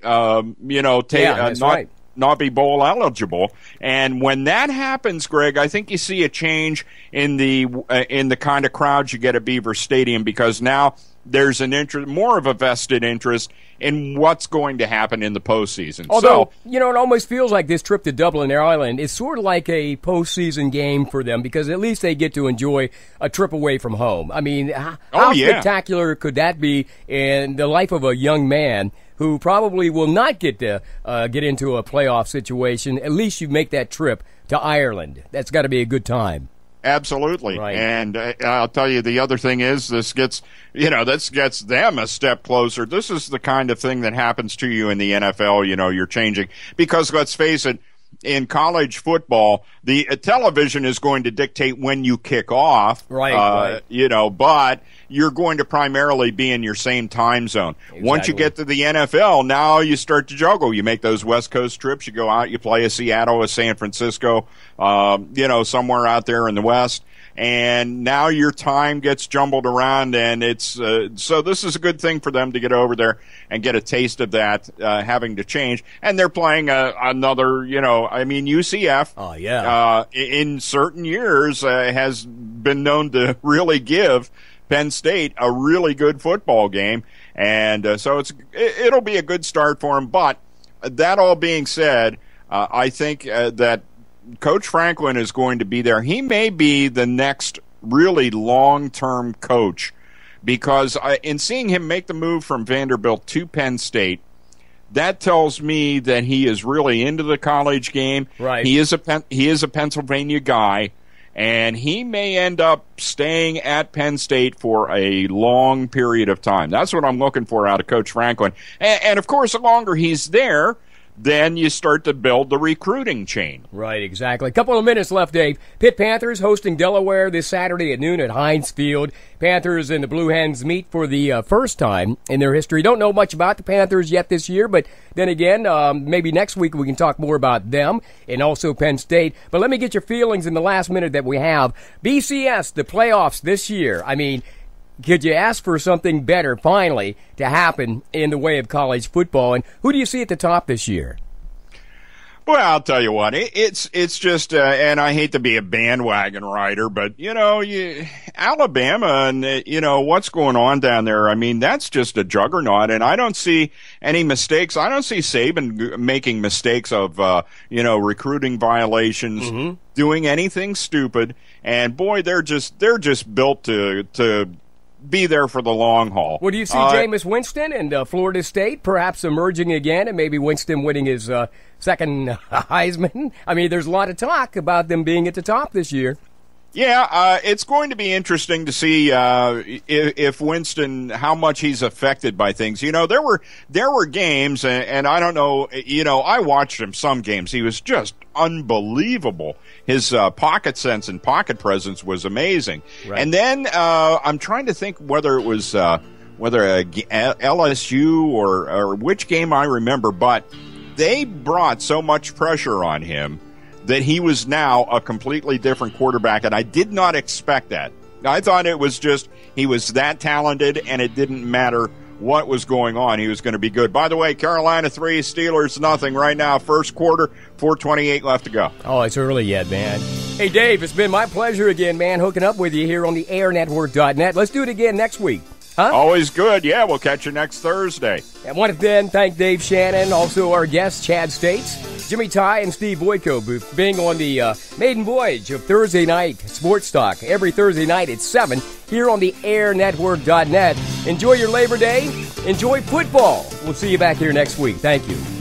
not be bowl eligible. And when that happens, Greg, I think you see a change in the kind of crowds you get at Beaver Stadium, because now there's more of a vested interest in what's going to happen in the postseason. Although, it almost feels like this trip to Dublin, Ireland, is sort of like a postseason game for them, because at least they get to enjoy a trip away from home. I mean, how spectacular could that be in the life of a young man who probably will not get to get into a playoff situation? At least you make that trip to Ireland. That's got to be a good time. Absolutely. Right. And I'll tell you, the other thing is this gets them a step closer. This is the kind of thing that happens to you in the NFL. You're changing, because let's face it, in college football, the television is going to dictate when you kick off. Right. But you're going to primarily be in your same time zone. Exactly. Once you get to the NFL, now you start to juggle. You make those West Coast trips. You go out, you play a Seattle, a San Francisco, somewhere out there in the West. And now your time gets jumbled around, and it's so this is a good thing for them to get over there and get a taste of that, having to change. And they're playing another, UCF. In certain years has been known to really give Penn State a really good football game, and so it'll be a good start for them. But that all being said, I think that Coach Franklin is going to be there. He may be the next really long-term coach, because in seeing him make the move from Vanderbilt to Penn State, that tells me that he is really into the college game. Right. He is a Pennsylvania guy, and he may end up staying at Penn State for a long period of time. That's what I'm looking for out of Coach Franklin. And of course, the longer he's there, then you start to build the recruiting chain. Right, exactly. A couple of minutes left, Dave. Pitt Panthers hosting Delaware this Saturday at noon at Heinz Field. Panthers and the Blue Hens meet for the first time in their history. Don't know much about the Panthers yet this year, but then again, maybe next week we can talk more about them and also Penn State. But let me get your feelings in the last minute that we have. BCS, the playoffs this year. I mean, could you ask for something better finally to happen in the way of college football? And who do you see at the top this year? Well, I'll tell you what, it's just, and I hate to be a bandwagon rider, but, Alabama and, what's going on down there, I mean, that's just a juggernaut, and I don't see any mistakes. I don't see Saban making mistakes of, recruiting violations, doing anything stupid, and boy, they're just built to be there for the long haul. Well, do you see Jameis Winston and Florida State perhaps emerging again, and maybe Winston winning his second Heisman? I mean, there's a lot of talk about them being at the top this year. Yeah, it's going to be interesting to see if Winston, how much he's affected by things. There were games, and I don't know. I watched him some games. He was just unbelievable. His pocket sense and pocket presence was amazing. Right. And then I'm trying to think whether it was whether LSU or which game I remember, but they brought so much pressure on him that he was now a completely different quarterback, and I did not expect that. I thought it was just he was that talented, and it didn't matter what was going on. He was going to be good. By the way, Carolina 3, Steelers nothing right now. First quarter, 4:28 left to go. Oh, it's early yet, man. Hey, Dave, it's been my pleasure again, man, hooking up with you here on the airnetwork.net. Let's do it again next week. Huh? Always good. Yeah, we'll catch you next Thursday. I want to then thank Dave Shannon, also our guest, Chad States, Jimmy Tighe, and Steve Voytko, being on the maiden voyage of Thursday Night Sports Talk every Thursday night at 7 here on the airnetwork.net. Enjoy your Labor Day. Enjoy football. We'll see you back here next week. Thank you.